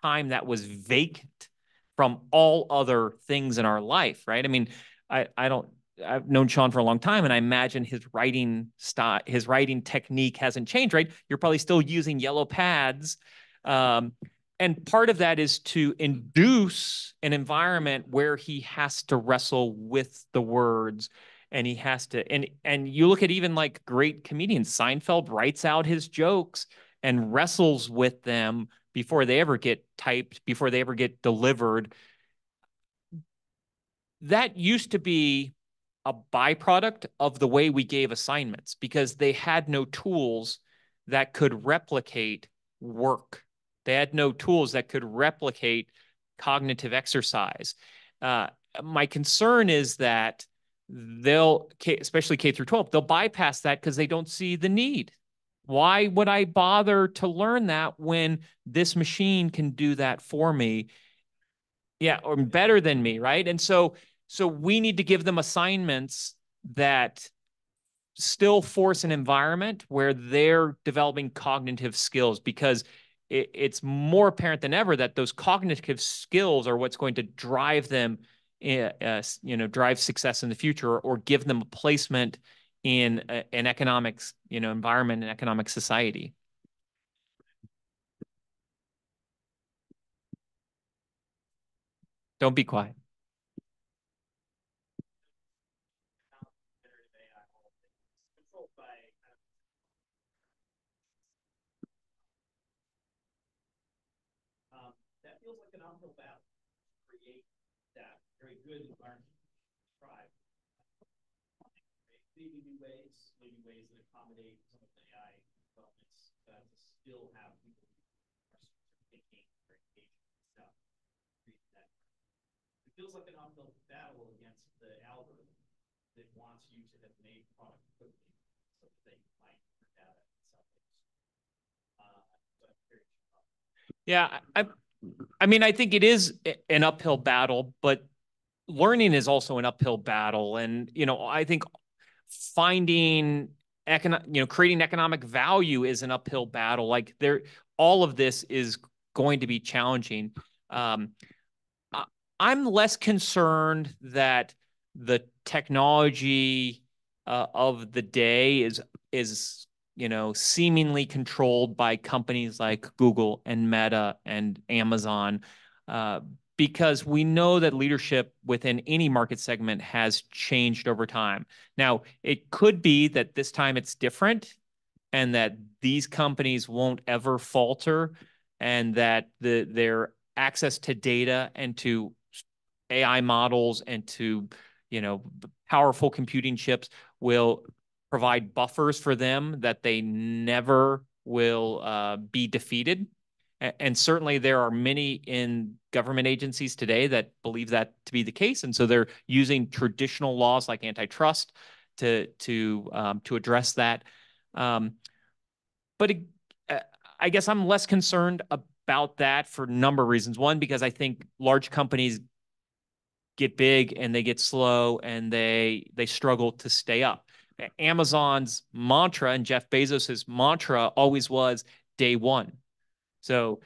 [SPEAKER 2] time that was vacant from all other things in our life, right? I mean, I've known Sean for a long time, and I imagine his writing style, his writing technique hasn't changed, right? You're probably still using yellow pads. And part of that is to induce an environment where he has to wrestle with the words, and he has to, and you look at even like great comedians, Seinfeld writes out his jokes and wrestles with them before they ever get typed, before they ever get delivered. That used to be a byproduct of the way we gave assignments, because they had no tools that could replicate work. They had no tools that could replicate cognitive exercise. My concern is that they'll, especially K through 12, they'll bypass that because they don't see the need. Why would I bother to learn that when this machine can do that for me? Yeah, or better than me, right? And so we need to give them assignments that still force an environment where they're developing cognitive skills, because it's more apparent than ever that those cognitive skills are what's going to drive them, drive success in the future, or give them a placement in an economics, environment and economic society. Don't be quiet.
[SPEAKER 4] That feels like an uphill battle to create that very good environment to thrive. Maybe new ways, that accommodate some of the AI developments to still have people who are thinking, or engaged in stuff. It feels like an uphill battle against the algorithm that wants you to have made product quickly so that they might data and sell things.
[SPEAKER 2] Yeah, I mean, I think it is an uphill battle, but learning is also an uphill battle. And, I think finding creating economic value is an uphill battle. Like all of this is going to be challenging. I'm less concerned that the technology of the day is seemingly controlled by companies like Google and Meta and Amazon, because we know that leadership within any market segment has changed over time. Now, it could be that this time it's different, and that these companies won't ever falter, and that their access to data and to AI models and to powerful computing chips will provide buffers for them, that they never will be defeated. And certainly there are many in government agencies today that believe that to be the case. And so they're using traditional laws like antitrust to address that. But I guess I'm less concerned about that for a number of reasons. One, because I think large companies get big and they get slow and they struggle to stay up. Amazon's mantra and Jeff Bezos's mantra always was day one. So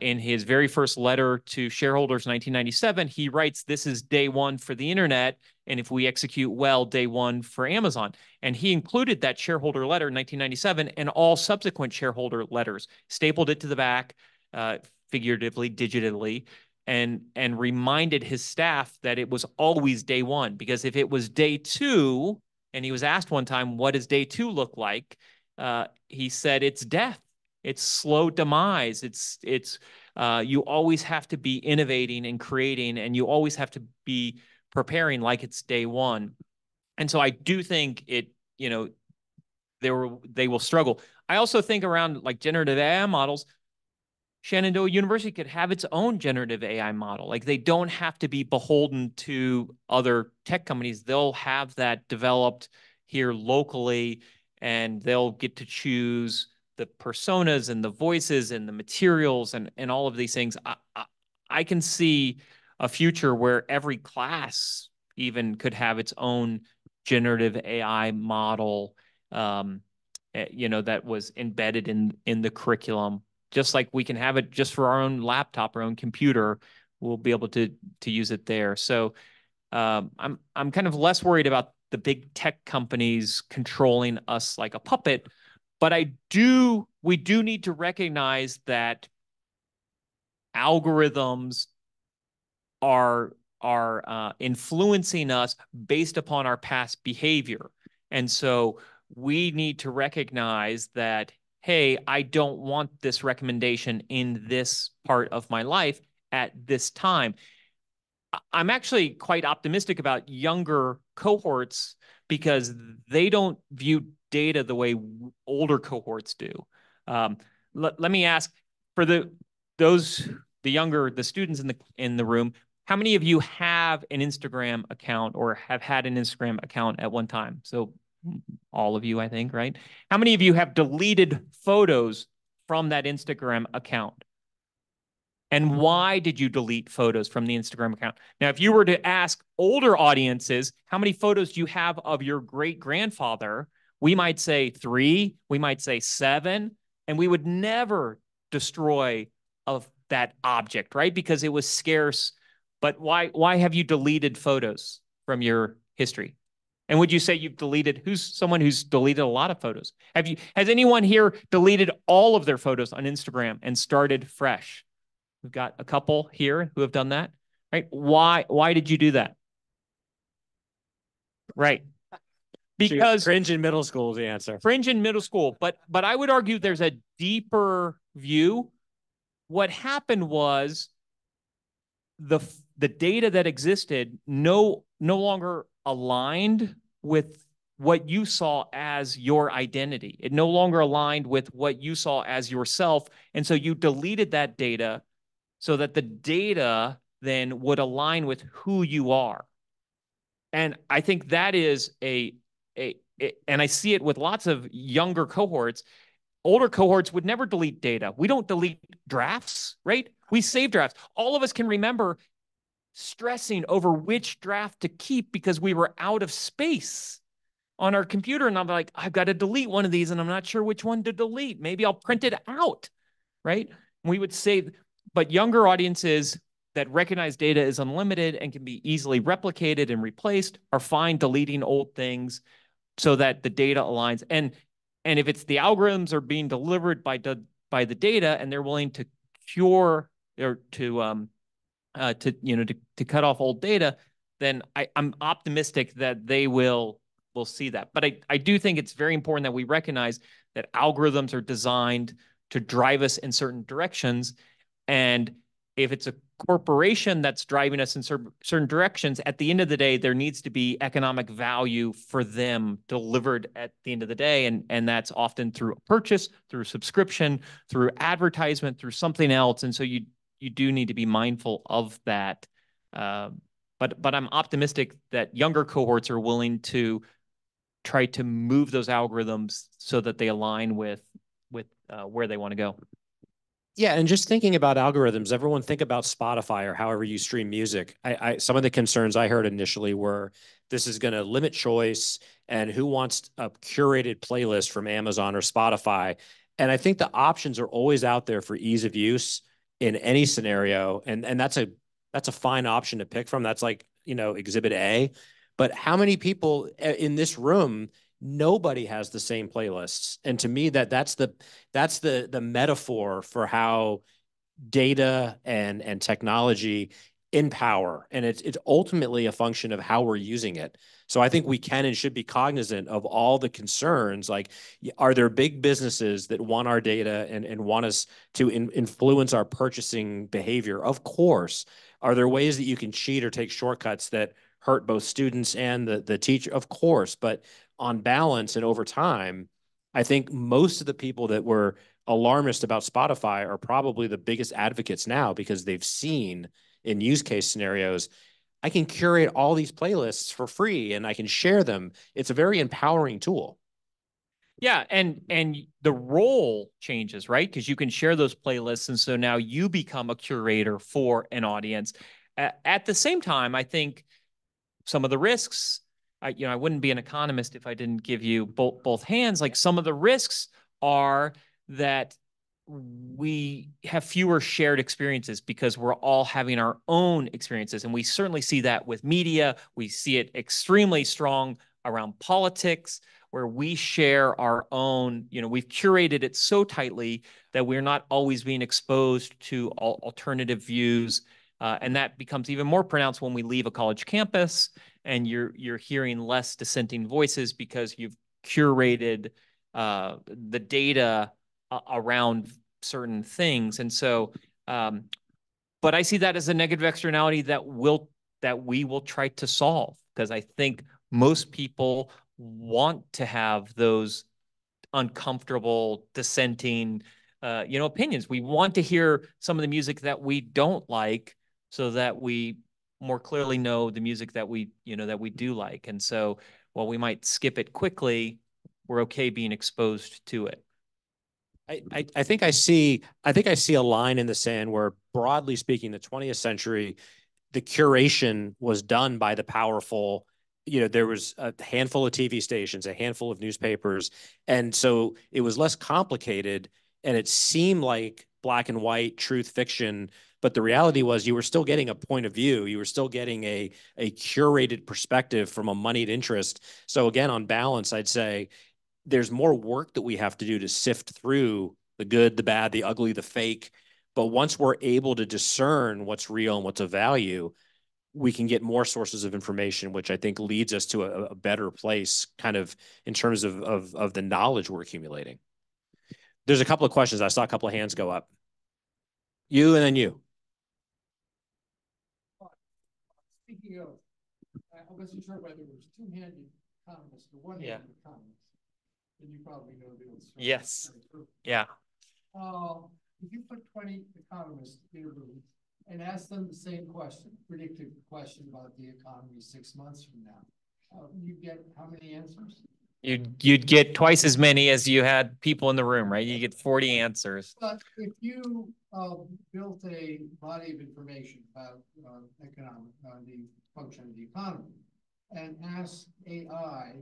[SPEAKER 2] in his very first letter to shareholders in 1997, he writes, "This is day one for the internet, and if we execute well, day one for Amazon." And he included that shareholder letter in 1997 and all subsequent shareholder letters, stapled it to the back, figuratively, digitally, and reminded his staff that it was always day one. Because if it was day two, and he was asked one time, "What does day two look like?" He said, "It's death. It's slow demise. It's you always have to be innovating and creating, and you always have to be preparing like it's day one." And so I do think they will struggle. I also think around like generative AI models, Shenandoah University could have its own generative AI model. Like they don't have to be beholden to other tech companies. They'll have that developed here locally, and they'll get to choose the personas and the voices and the materials and all of these things. I can see a future where every class even could have its own generative AI model, that was embedded in the curriculum. Just like we can have it just for our own laptop, our own computer, we'll be able to use it there. So I'm kind of less worried about the big tech companies controlling us like a puppet, but we do need to recognize that algorithms are influencing us based upon our past behavior. And so we need to recognize that, hey, I don't want this recommendation in this part of my life at this time. I'm actually quite optimistic about younger cohorts because they don't view data the way older cohorts do. Let me ask for the students in the room, how many of you have an Instagram account or have had an Instagram account at one time? So all of you, I think, right? How many of you have deleted photos from that Instagram account? And why did you delete photos from the Instagram account? Now, if you were to ask older audiences, how many photos do you have of your great-grandfather? We might say 3, we might say 7, and we would never destroy of that object, right? Because it was scarce. But why have you deleted photos from your history? And would you say you've deleted, who's someone who's deleted a lot of photos? Has anyone here deleted all of their photos on Instagram and started fresh? We've got a couple here who have done that, right? Why did you do that? Right. Because
[SPEAKER 1] cringe in middle school is the answer.
[SPEAKER 2] Fringe in middle school, but I would argue there's a deeper view. What happened was the data that existed no longer aligned with what you saw as your identity. It no longer aligned with what you saw as yourself. And so you deleted that data so that the data then would align with who you are. And I think that is and I see it with lots of younger cohorts. Older cohorts would never delete data. We don't delete drafts, right? We save drafts. All of us can remember stressing over which draft to keep because we were out of space on our computer. And I'm like, I've got to delete one of these and I'm not sure which one to delete. Maybe I'll print it out, right? We would save, but younger audiences that recognize data is unlimited and can be easily replicated and replaced are fine deleting old things so that the data aligns. And if it's the algorithms are being delivered by the data and they're willing to cure or to cut off old data, then I'm optimistic that they will see that. But I do think it's very important that we recognize that algorithms are designed to drive us in certain directions. And if it's a corporation that's driving us in certain directions, at the end of the day, there needs to be economic value for them delivered at the end of the day. And that's often through a purchase, through subscription, through advertisement, through something else. And so you do need to be mindful of that. But I'm optimistic that younger cohorts are willing to try to move those algorithms so that they align with where they want to go.
[SPEAKER 1] Yeah, and just thinking about algorithms, everyone think about Spotify or however you stream music. Some of the concerns I heard initially were this is going to limit choice and who wants a curated playlist from Amazon or Spotify. And I think the options are always out there for ease of use in any scenario. And that's a fine option to pick from. That's like, exhibit A. But how many people in this room, nobody has the same playlists? And to me, that's the metaphor for how data and technology empower. And it's ultimately a function of how we're using it. So I think we can and should be cognizant of all the concerns. Like, are there big businesses that want our data and want us to influence our purchasing behavior? Of course. Are there ways that you can cheat or take shortcuts that hurt both students and the teacher? Of course. But on balance and over time, I think most of the people that were alarmist about Spotify are probably the biggest advocates now because they've seen in use case scenarios, I can curate all these playlists for free and I can share them. It's a very empowering tool.
[SPEAKER 2] Yeah, and the role changes, right? Because you can share those playlists, and so now you become a curator for an audience. At the same time, I think some of the risks, I wouldn't be an economist if I didn't give you both hands. Like, some of the risks are that we have fewer shared experiences because we're all having our own experiences. And we certainly see that with media. We see it extremely strong around politics, where we share our own, we've curated it so tightly that we're not always being exposed to alternative views. And that becomes even more pronounced when we leave a college campus and you're hearing less dissenting voices because you've curated the data around certain things. And so, but I see that as a negative externality that will that we will try to solve, because I think most people want to have those uncomfortable, dissenting, opinions. We want to hear some of the music that we don't like, so that we more clearly know the music that we do like. And so, while we might skip it quickly, we're okay being exposed to it.
[SPEAKER 1] I think I see a line in the sand where, broadly speaking, the 20th century, the curation was done by the powerful. There was a handful of TV stations, a handful of newspapers, and so it was less complicated, and it seemed like black and white truth fiction. But the reality was, you were still getting a point of view. You were still getting a curated perspective from a moneyed interest. So again, on balance, I'd say there's more work that we have to do to sift through the good, the bad, the ugly, the fake. But once we're able to discern what's real and what's of value, we can get more sources of information, which I think leads us to a better place, kind of in terms of the knowledge we're accumulating. There's a couple of questions. I saw a couple of hands go up. You and then you.
[SPEAKER 3] Speaking of, I wasn't sure whether it was two-handed economist or one-handed economist. And you probably know the answer.
[SPEAKER 2] Yes. Yeah.
[SPEAKER 3] If you put 20 economists in a room and ask them the same question, predictive question about the economy 6 months from now, you get how many answers?
[SPEAKER 2] You'd get twice as many as you had people in the room, right? You get 40 answers.
[SPEAKER 3] But if you built a body of information about the function of the economy, and asked AI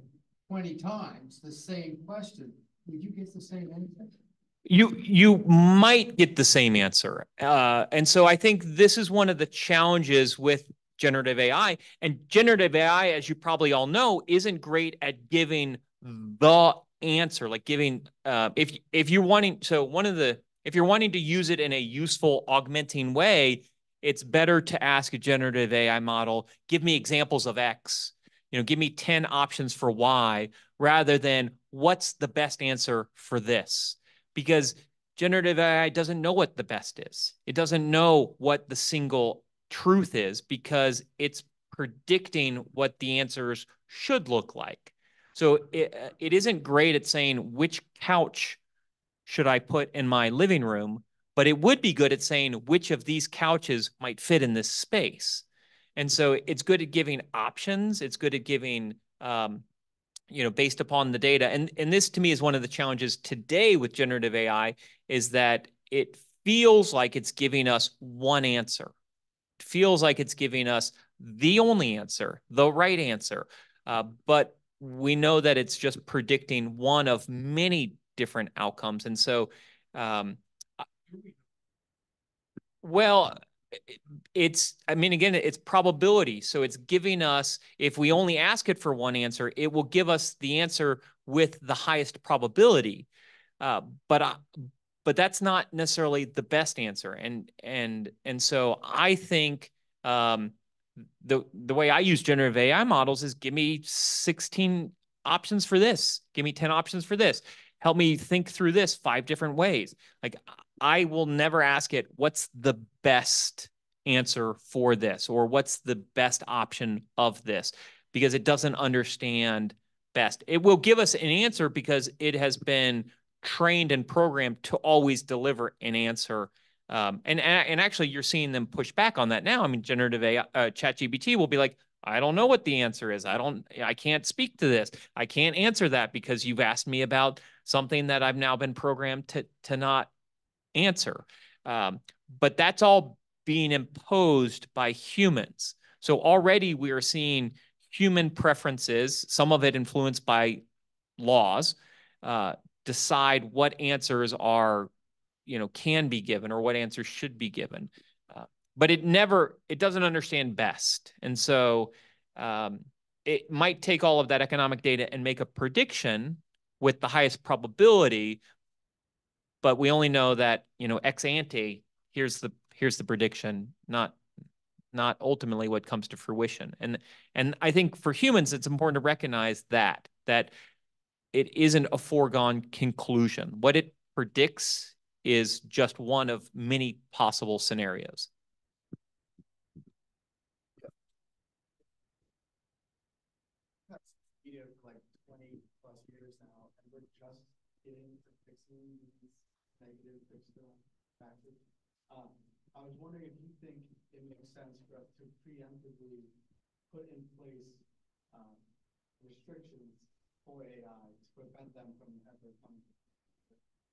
[SPEAKER 3] 20 times the same question, would you get the same answer?
[SPEAKER 2] You might get the same answer. And so I think this is one of the challenges with generative AI. And generative AI, as you probably all know, isn't great at giving the answer, like giving, if you're wanting to use it in a useful, augmenting way, it's better to ask a generative AI model, give me examples of X, give me 10 options for Y, rather than what's the best answer for this. Because generative AI doesn't know what the best is. It doesn't know what the single truth is, because it's predicting what the answers should look like. So it isn't great at saying which couch should I put in my living room, but it would be good at saying which of these couches might fit in this space. And so it's good at giving options. It's good at giving, based upon the data. And this, to me, is one of the challenges today with generative AI, is that it feels like it's giving us one answer. It feels like it's giving us the only answer, the right answer. But we know that it's just predicting one of many different outcomes. And so, well, again, it's probability. So it's giving us, if we only ask it for one answer, it will give us the answer with the highest probability. But that's not necessarily the best answer. And so I think the way I use generative AI models is, give me 16 options for this. Give me 10 options for this. Help me think through this 5 different ways. Like, I will never ask it, what's the best answer for this, or what's the best option of this, because it doesn't understand best. It will give us an answer because it has been trained and programmed to always deliver an answer. And actually, you're seeing them push back on that now. I mean, generative AI, ChatGPT will be like, I don't know what the answer is. I can't speak to this. I can't answer that because you've asked me about something that I've now been programmed to not answer. But that's all being imposed by humans. So already we are seeing human preferences, some of it influenced by laws, decide what answers are, can be given, or what answers should be given. But it doesn't understand best. And so it might take all of that economic data and make a prediction with the highest probability, but we only know that, ex ante, here's the prediction, not ultimately what comes to fruition. And I think for humans, it's important to recognize that it isn't a foregone conclusion. What it predicts is just one of many possible scenarios.
[SPEAKER 5] media for like 20 plus years now, and we're just getting to fixing these negative external factors. I was wondering if you think it makes sense for us to preemptively put in place restrictions for AI to prevent them from ever coming.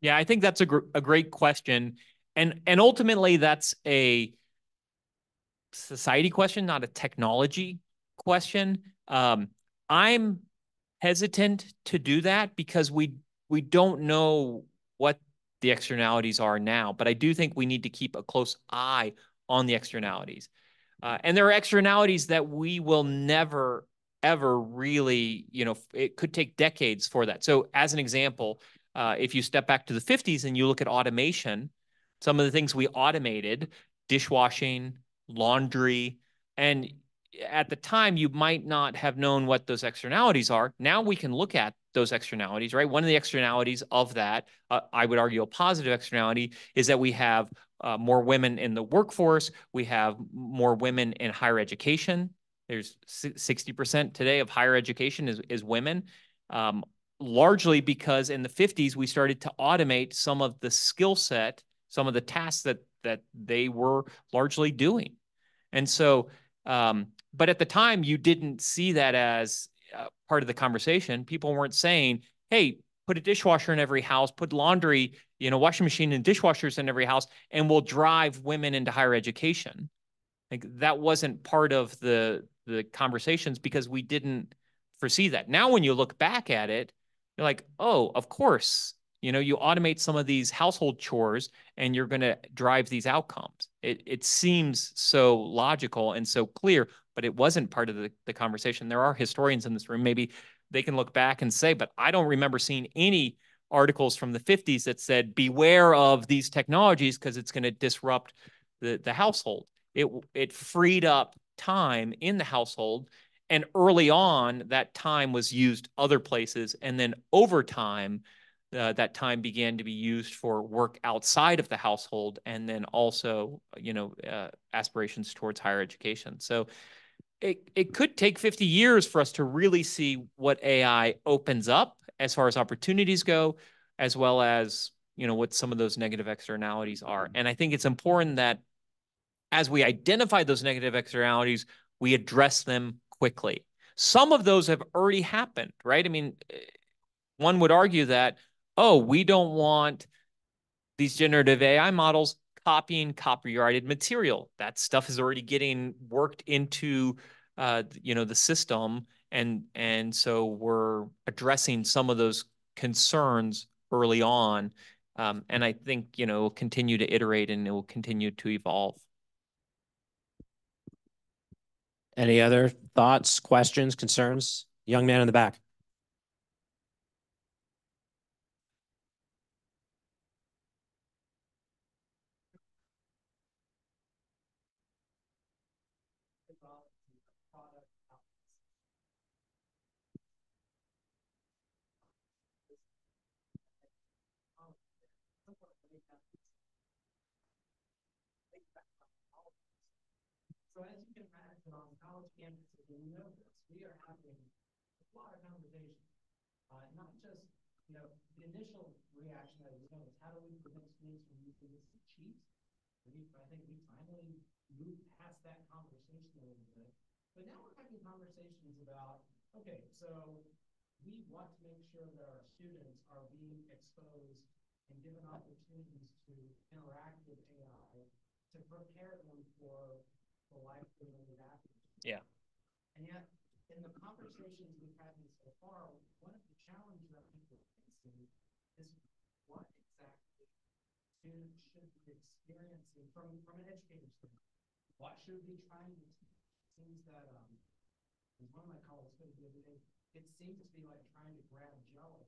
[SPEAKER 2] Yeah, I think that's a great question. And ultimately, that's a society question, not a technology question. I'm hesitant to do that because we don't know what the externalities are now, but I do think we need to keep a close eye on the externalities. And there are externalities that we will never, ever really, it could take decades for that. So as an example, if you step back to the 50s and you look at automation, some of the things we automated, dishwashing, laundry, and at the time, you might not have known what those externalities are. Now we can look at those externalities, right? One of the externalities of that, I would argue a positive externality, is that we have more women in the workforce. We have more women in higher education. There's 60% today of higher education is women, largely because in the 50s, we started to automate some of the skill set, some of the tasks that they were largely doing. And so, but at the time, you didn't see that as part of the conversation. People weren't saying, hey, put a dishwasher in every house, put laundry, washing machine and dishwashers in every house, and we'll drive women into higher education. Like that wasn't part of the conversations because we didn't foresee that. Now, when you look back at it, you're like, oh, of course, you automate some of these household chores and you're going to drive these outcomes. It seems so logical and so clear, but it wasn't part of the conversation. There are historians in this room. Maybe they can look back and say, but I don't remember seeing any articles from the 50s that said, beware of these technologies because it's going to disrupt the household. It freed up time in the household. And early on, that time was used other places. And then over time, that time began to be used for work outside of the household, and then also, aspirations towards higher education. So it could take 50 years for us to really see what AI opens up as far as opportunities go, as well as, what some of those negative externalities are. And I think it's important that as we identify those negative externalities, we address them quickly. Some of those have already happened, right? I mean, one would argue that, oh, we don't want these generative AI models copying copyrighted material. That stuff is already getting worked into, the system. And so we're addressing some of those concerns early on. And I think, we'll continue to iterate and it will continue to evolve.
[SPEAKER 1] Any other thoughts, questions, concerns? Young man in the back.
[SPEAKER 3] So as you can imagine, on college campuses, and we know this, we are having a lot of conversations. Not just, the initial reaction that we know is how do we prevent students from using this to cheat? I think we finally moved past that conversation a little bit. But now we're having conversations about, okay, so we want to make sure that our students are being exposed and given opportunities to interact with AI to prepare them for the life they're going to live after.
[SPEAKER 2] Yeah.
[SPEAKER 3] And yet, in the conversations we've had so far, one of the challenges that people are facing is what exactly students should be experiencing from an educator's standpoint. What should we be trying to teach? It seems that, as one of my colleagues put it the other day, it seems to be like trying to grab jello.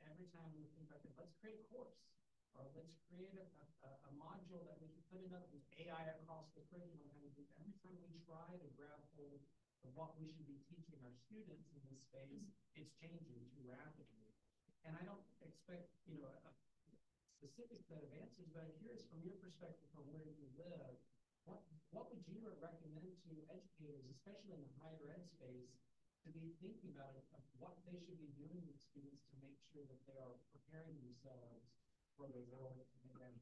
[SPEAKER 3] Every time we think about it, let's create a course, or let's create a module that we can put in with AI across the curriculum. Every time we try to grab hold of what we should be teaching our students in this space, it's changing too rapidly. And I don't expect, a specific set of answers, but I'm curious from your perspective, from where you live, what would you recommend to educators, especially in the higher ed space, to be thinking about it, of what they should be doing with students to make sure that they are preparing themselves for the world and then.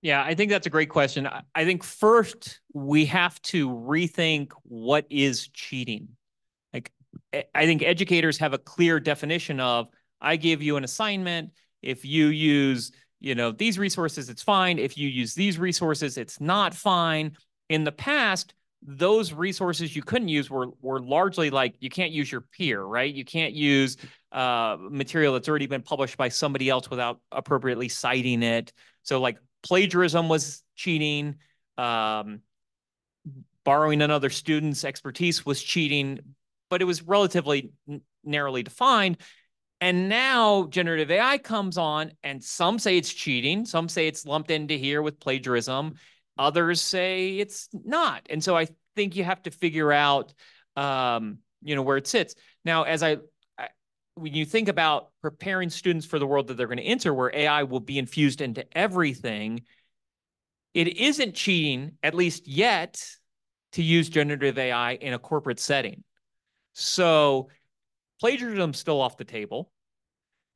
[SPEAKER 2] Yeah, I think that's a great question. I think first we have to rethink what is cheating. Like, I think educators have a clear definition of, I give you an assignment. If you use, these resources, it's fine. If you use these resources, it's not fine. In the past, those resources you couldn't use were largely like, you can't use your peer, right? You can't use material that's already been published by somebody else without appropriately citing it. So like plagiarism was cheating. Borrowing another student's expertise was cheating, but it was relatively narrowly defined. And now generative AI comes on, and some say it's cheating. Some say it's lumped into here with plagiarism. Others say it's not. And so I think you have to figure out, where it sits. Now, when you think about preparing students for the world that they're going to enter, where AI will be infused into everything, it isn't cheating, at least yet, to use generative AI in a corporate setting. So plagiarism's still off the table,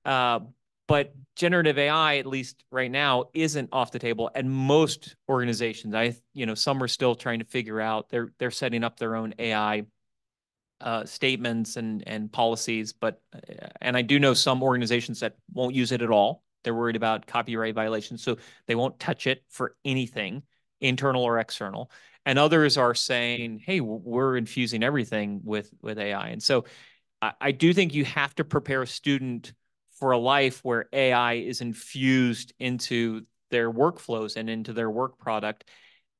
[SPEAKER 2] but generative AI, at least right now, isn't off the table. And most organizations, some are still trying to figure out, they're setting up their own AI statements and policies, and I do know some organizations that won't use it at all. They're worried about copyright violations, so they won't touch it for anything, internal or external. And others are saying, hey, we're infusing everything with AI. And so I do think you have to prepare a student for a life where AI is infused into their workflows and into their work product.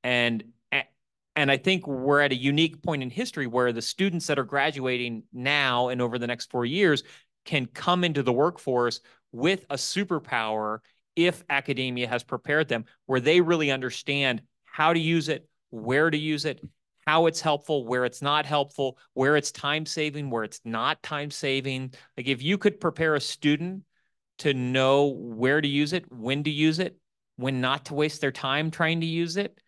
[SPEAKER 2] And I think we're at a unique point in history where the students that are graduating now and over the next 4 years can come into the workforce with a superpower if academia has prepared them, where they really understand how to use it, where to use it, how it's helpful, where it's not helpful, where it's time-saving, where it's not time-saving. Like, if you could prepare a student to know where to use it, when not to waste their time trying to use it,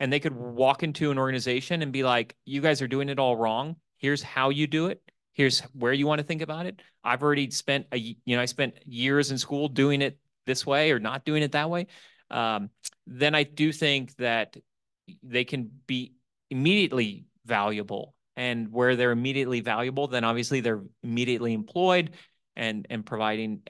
[SPEAKER 2] and they could walk into an organization and be like, you guys are doing it all wrong. Here's how you do it. Here's where you want to think about it. I've already spent I spent years in school doing it this way or not doing it that way. Then I do think that they can be immediately valuable. And where they're immediately valuable, then obviously they're immediately employed and providing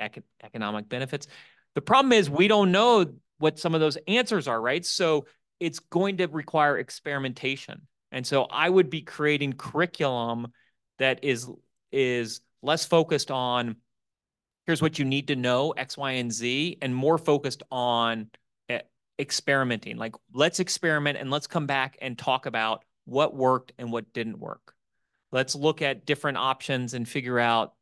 [SPEAKER 2] economic benefits. The problem is we don't know what some of those answers are, right? So it's going to require experimentation. And so I would be creating curriculum that is less focused on, here's what you need to know, X, Y, and Z, and more focused on experimenting. Like, let's experiment and let's come back and talk about what worked and what didn't work. Let's look at different options and figure out,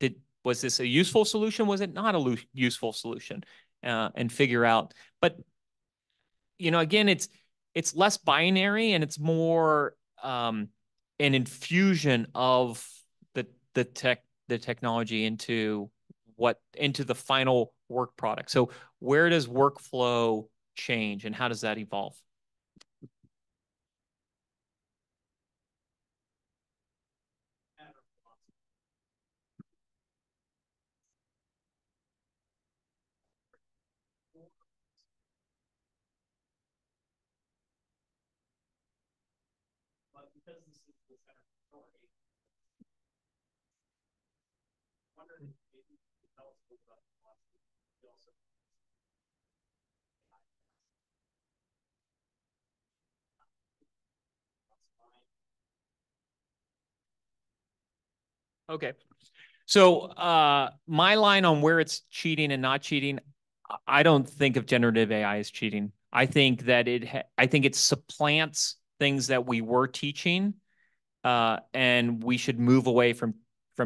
[SPEAKER 2] was this a useful solution? Was it not a useful solution? And figure out. But, again, it's less binary and it's more an infusion of the technology into the final work product. So where does workflow change and how does that evolve?
[SPEAKER 4] But because this is the center story, I wonder if maybe you could tell us a little about the philosophy. You also
[SPEAKER 2] Okay. So my line on where it's cheating and not cheating, I don't think of generative AI as cheating. I think that it supplants things that we were teaching, and we should move away from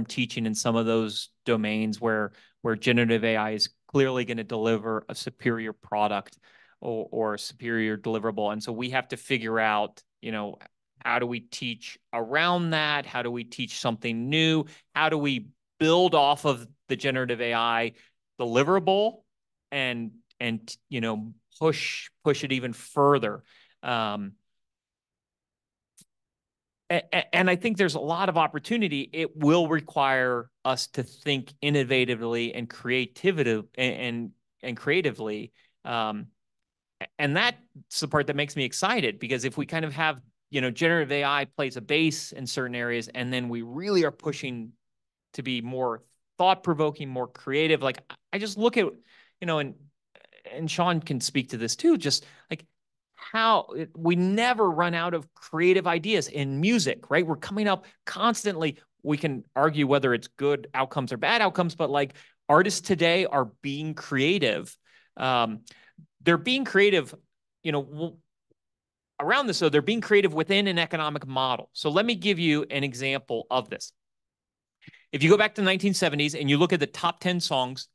[SPEAKER 2] teaching in some of those domains where generative AI is clearly going to deliver a superior product or a superior deliverable. And so we have to figure out, how do we teach around that? How do we teach something new? How do we build off of the generative AI deliverable and push it even further? And I think there's a lot of opportunity. It will require us to think innovatively and creatively. And that's the part that makes me excited, because if we kind of have, generative AI plays a base in certain areas, and then we really are pushing to be more thought-provoking, more creative. Like, I just look at, and SHAWN can speak to this too, just like how we never run out of creative ideas in music, right? We're coming up constantly. We can argue whether it's good outcomes or bad outcomes, but like artists today are being creative. They're being creative, around this, though, they're being creative within an economic model. So let me give you an example of this. If you go back to the 1970s and you look at the top 10 songs,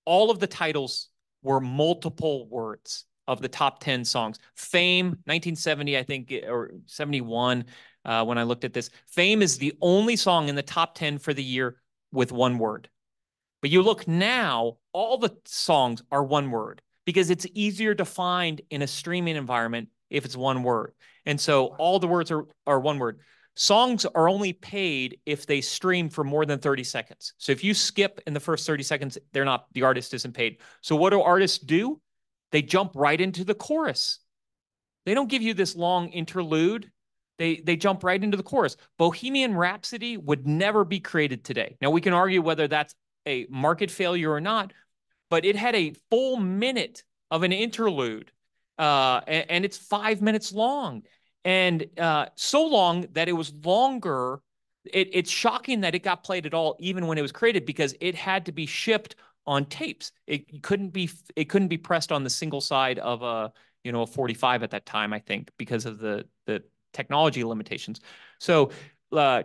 [SPEAKER 2] all of the titles were multiple words of the top 10 songs. Fame, 1970, I think, or 71, when I looked at this. Fame is the only song in the top 10 for the year with one word. But you look now, all the songs are one word, because it's easier to find in a streaming environment if it's one word. And so all the words are one word. Songs are only paid if they stream for more than 30 seconds. So if you skip in the first 30 seconds, the artist isn't paid. So what do artists do? They jump right into the chorus. They don't give you this long interlude. They jump right into the chorus. Bohemian Rhapsody would never be created today. Now, we can argue whether that's a market failure or not, but it had a full minute of an interlude, and it's 5 minutes long, and so long that it was longer. It's shocking that it got played at all, even when it was created, because it had to be shipped on tapes. It couldn't be pressed on the single side of a 45 at that time, I think, because of the technology limitations. So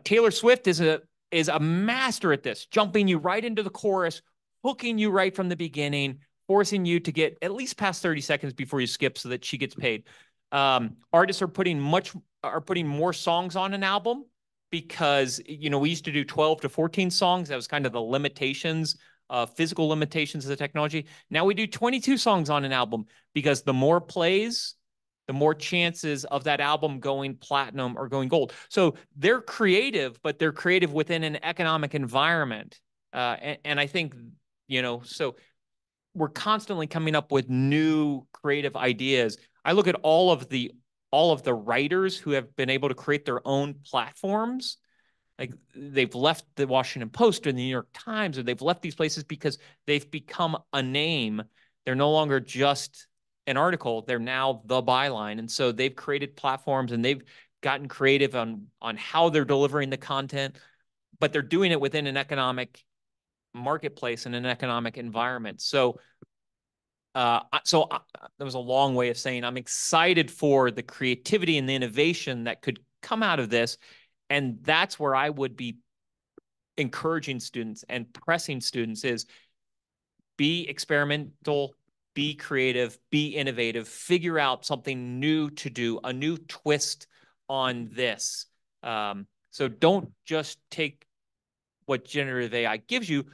[SPEAKER 2] Taylor Swift is a master at this, jumping you right into the chorus, hooking you right from the beginning, forcing you to get at least past 30 seconds before you skip so that she gets paid. Artists are putting more songs on an album, because we used to do 12 to 14 songs. That was kind of the limitations, physical limitations of the technology. Now we do 22 songs on an album, because the more plays, the more chances of that album going platinum or going gold. So they're creative, but they're creative within an economic environment. And I think, so we're constantly coming up with new creative ideas. I look at all of the writers who have been able to create their own platforms. Like, they've left the Washington Post or the New York Times, or they've left these places because they've become a name. They're no longer just an article. They're now the byline. And so they've created platforms, and they've gotten creative on how they're delivering the content, but they're doing it within an economic marketplace and an economic environment. So that was a long way of saying I'm excited for the creativity and the innovation that could come out of this. And that's where I would be encouraging students and pressing students is be experimental, be creative, be innovative, figure out something new to do, a new twist on this. So don't just take what generative AI gives you,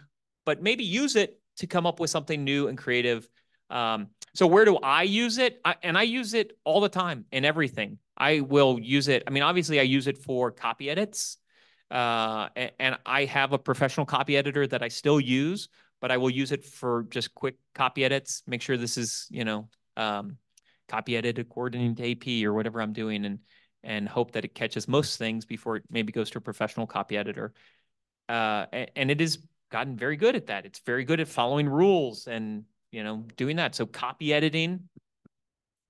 [SPEAKER 2] but maybe use it to come up with something new and creative. So where do I use it? I use it all the time in everything. I will use it. I mean, obviously, I use it for copy edits. And I have a professional copy editor that I still use, but I will use it for just quick copy edits. Make sure this is, copy edit according to AP or whatever I'm doing, and hope that it catches most things before it maybe goes to a professional copy editor. And it has gotten very good at that. It's very good at following rules and, doing that. So copy editing,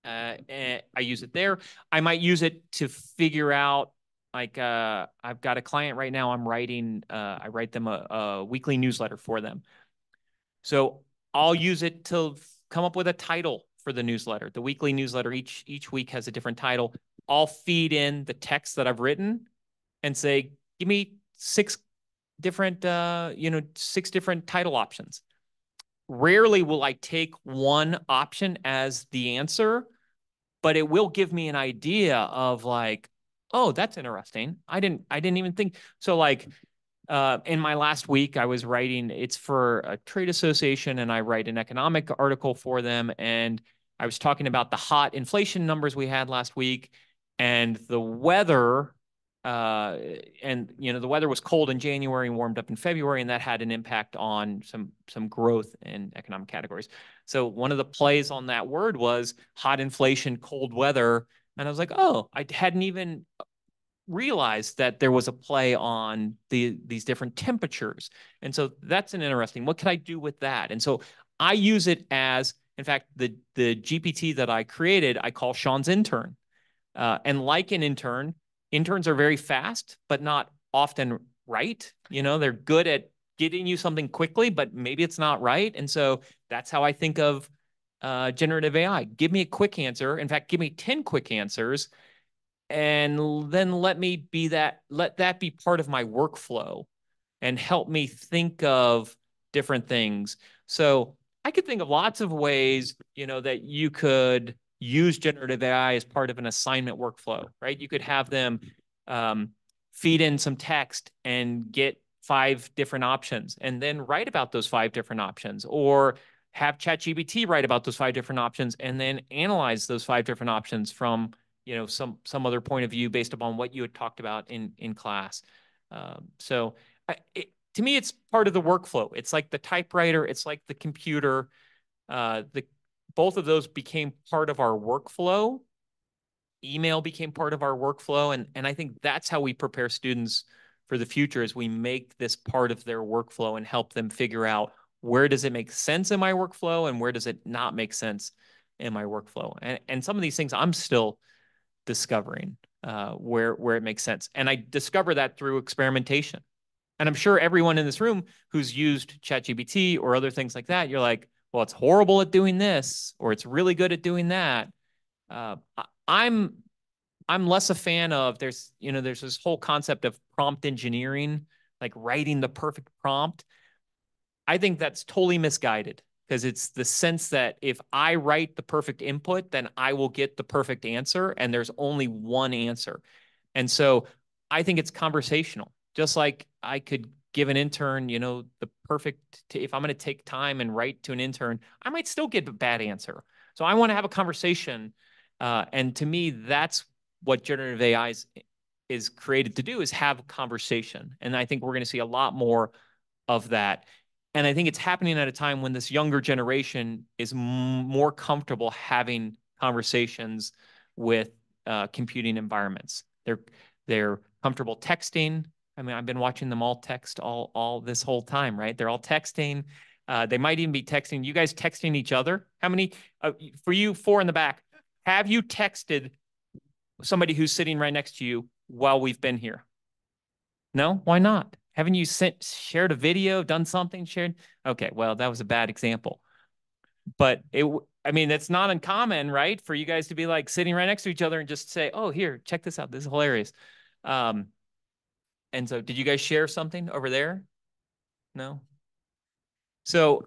[SPEAKER 2] I use it there. I might use it to figure out, like, I've got a client right now. I'm writing, I write them a weekly newsletter for them. So I'll use it to come up with a title for the newsletter. The weekly newsletter each week has a different title. I'll feed in the text that I've written and say, give me six different title options. Rarely will I take one option as the answer, but it will give me an idea of, like, oh, that's interesting. I didn't even think. So, like, in my last week, I was writing, it's for a trade association, and I write an economic article for them. And I was talking about the hot inflation numbers we had last week, and the weather and the weather was cold in January and warmed up in February, and that had an impact on some growth in economic categories. So one of the plays on that word was hot inflation, cold weather, and I was like, oh, I hadn't even realized that there was a play on these different temperatures. And so that's an interesting, what could I do with that? And so I use it as, in fact, the GPT that I created, I call Sean's intern. And like an intern, interns are very fast, but not often right. They're good at getting you something quickly, but maybe it's not right. And so that's how I think of generative AI. Give me a quick answer. In fact, give me 10 quick answers, and then let that be part of my workflow and help me think of different things. So I could think of lots of ways, that you could use generative AI as part of an assignment workflow, right? You could have them feed in some text and get 5 different options and then write about those 5 different options, or have ChatGPT write about those 5 different options and then analyze those 5 different options from some other point of view based upon what you had talked about in class. So to me, it's part of the workflow. It's like the typewriter. It's like the computer. Both of those became part of our workflow. Email became part of our workflow. And I think that's how we prepare students for the future, is we make this part of their workflow and help them figure out, where does it make sense in my workflow and where does it not make sense in my workflow? And some of these things I'm still discovering where it makes sense. And I discover that through experimentation. And I'm sure everyone in this room who's used ChatGPT or other things like that, you're like, well, it's horrible at doing this, or it's really good at doing that. I'm less a fan of, there's this whole concept of prompt engineering, like writing the perfect prompt. I think that's totally misguided, because it's the sense that if I write the perfect input, then I will get the perfect answer, and there's only one answer. And so I think it's conversational. Just like I could give an intern, the perfect, if I'm going to take time and write to an intern, I might still get a bad answer. So I want to have a conversation. And to me, that's what generative AI is created to do, is have a conversation. And I think we're going to see a lot more of that. And I think it's happening at a time when this younger generation is more comfortable having conversations with computing environments. They're comfortable texting. I mean, I've been watching them all text all this whole time, right? They're all texting. They might even be texting. You guys texting each other? How many, for you 4 in the back, have you texted somebody who's sitting right next to you while we've been here? No? Why not? Haven't you shared a video, done something, shared? Okay, well, that was a bad example. But it's not uncommon, right, for you guys to be like sitting right next to each other and just say, oh, here, check this out. This is hilarious. And so did you guys share something over there? No? So,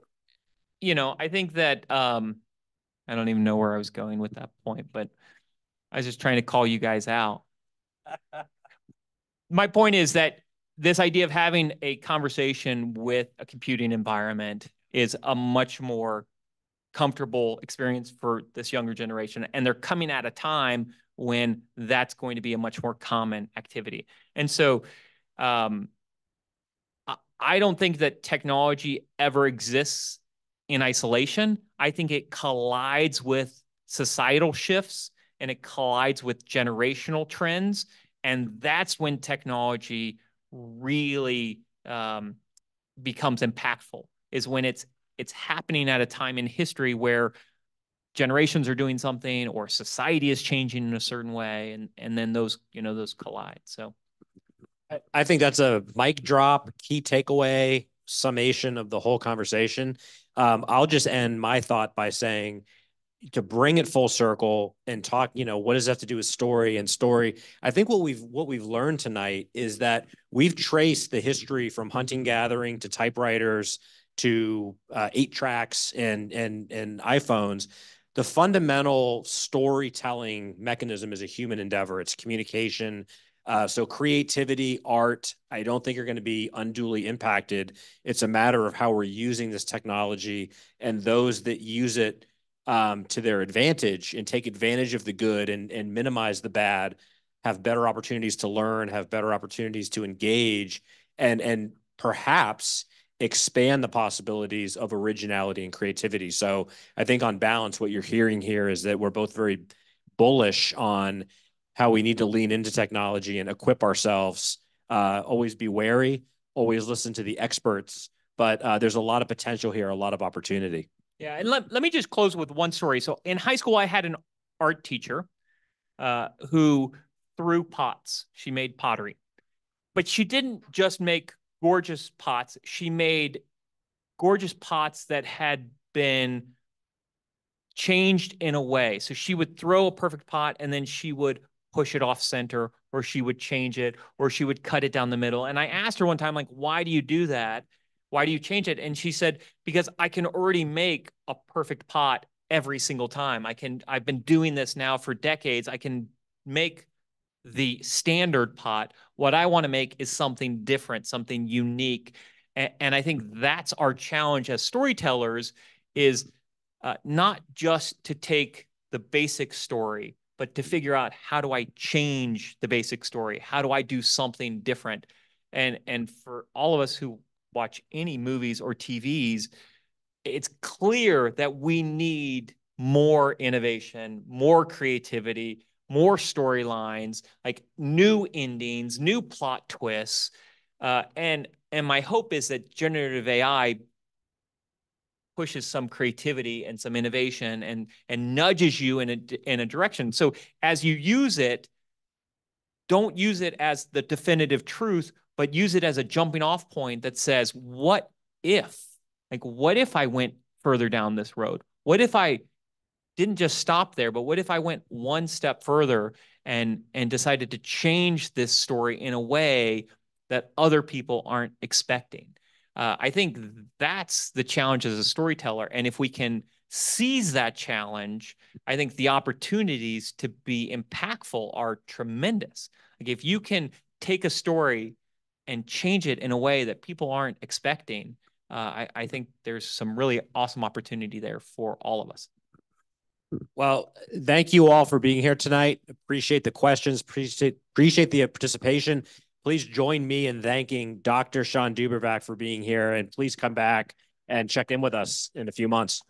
[SPEAKER 2] I think that I don't even know where I was going with that point, but I was just trying to call you guys out. My point is that this idea of having a conversation with a computing environment is a much more comfortable experience for this younger generation. And they're coming at a time when that's going to be a much more common activity. And so I don't think that technology ever exists in isolation. I think it collides with societal shifts, and it collides with generational trends. And that's when technology really becomes impactful, is when it's happening at a time in history where generations are doing something or society is changing in a certain way, and then those collide. So
[SPEAKER 1] I think that's a mic drop, key takeaway, summation of the whole conversation. I'll just end my thought by saying, to bring it full circle and talk, what does that have to do with story and story? I think what we've learned tonight is that we've traced the history from hunting gathering to typewriters to 8-tracks and iPhones. The fundamental storytelling mechanism is a human endeavor. It's communication. So creativity, art, I don't think are going to be unduly impacted. It's a matter of how we're using this technology, and those that use it to their advantage and take advantage of the good and minimize the bad have better opportunities to learn, have better opportunities to engage, and perhaps expand the possibilities of originality and creativity. So I think on balance, what you're hearing here is that we're both very bullish on how we need to lean into technology and equip ourselves. Always be wary, always listen to the experts, but there's a lot of potential here, a lot of opportunity.
[SPEAKER 2] Yeah, and let me just close with one story. So in high school, I had an art teacher who threw pots. She made pottery. But she didn't just make gorgeous pots. She made gorgeous pots that had been changed in a way. So she would throw a perfect pot and then she would push it off center, or she would change it, or she would cut it down the middle. And I asked her one time, like, why do you do that? Why do you change it? And she said, because I can already make a perfect pot every single time. I've been doing this now for decades. I can make the standard pot. What I want to make is something different, something unique. And I think that's our challenge as storytellers, is not just to take the basic story, but to figure out, how do I change the basic story? How do I do something different? And for all of us who watch any movies or TVs, it's clear that we need more innovation, more creativity, more storylines, like new endings, new plot twists. And my hope is that generative AI pushes some creativity and some innovation and nudges you in a direction. So as you use it, don't use it as the definitive truth, but use it as a jumping off point that says, what if? Like, what if I went further down this road? What if I didn't just stop there, but what if I went one step further and decided to change this story in a way that other people aren't expecting? I think that's the challenge as a storyteller. And if we can seize that challenge, I think the opportunities to be impactful are tremendous. Like, if you can take a story and change it in a way that people aren't expecting, I think there's some really awesome opportunity there for all of us.
[SPEAKER 1] Well, thank you all for being here tonight. Appreciate the questions, appreciate the participation. Please join me in thanking Dr. SHAWN DUBRAVAC for being here, and please come back and check in with us in a few months.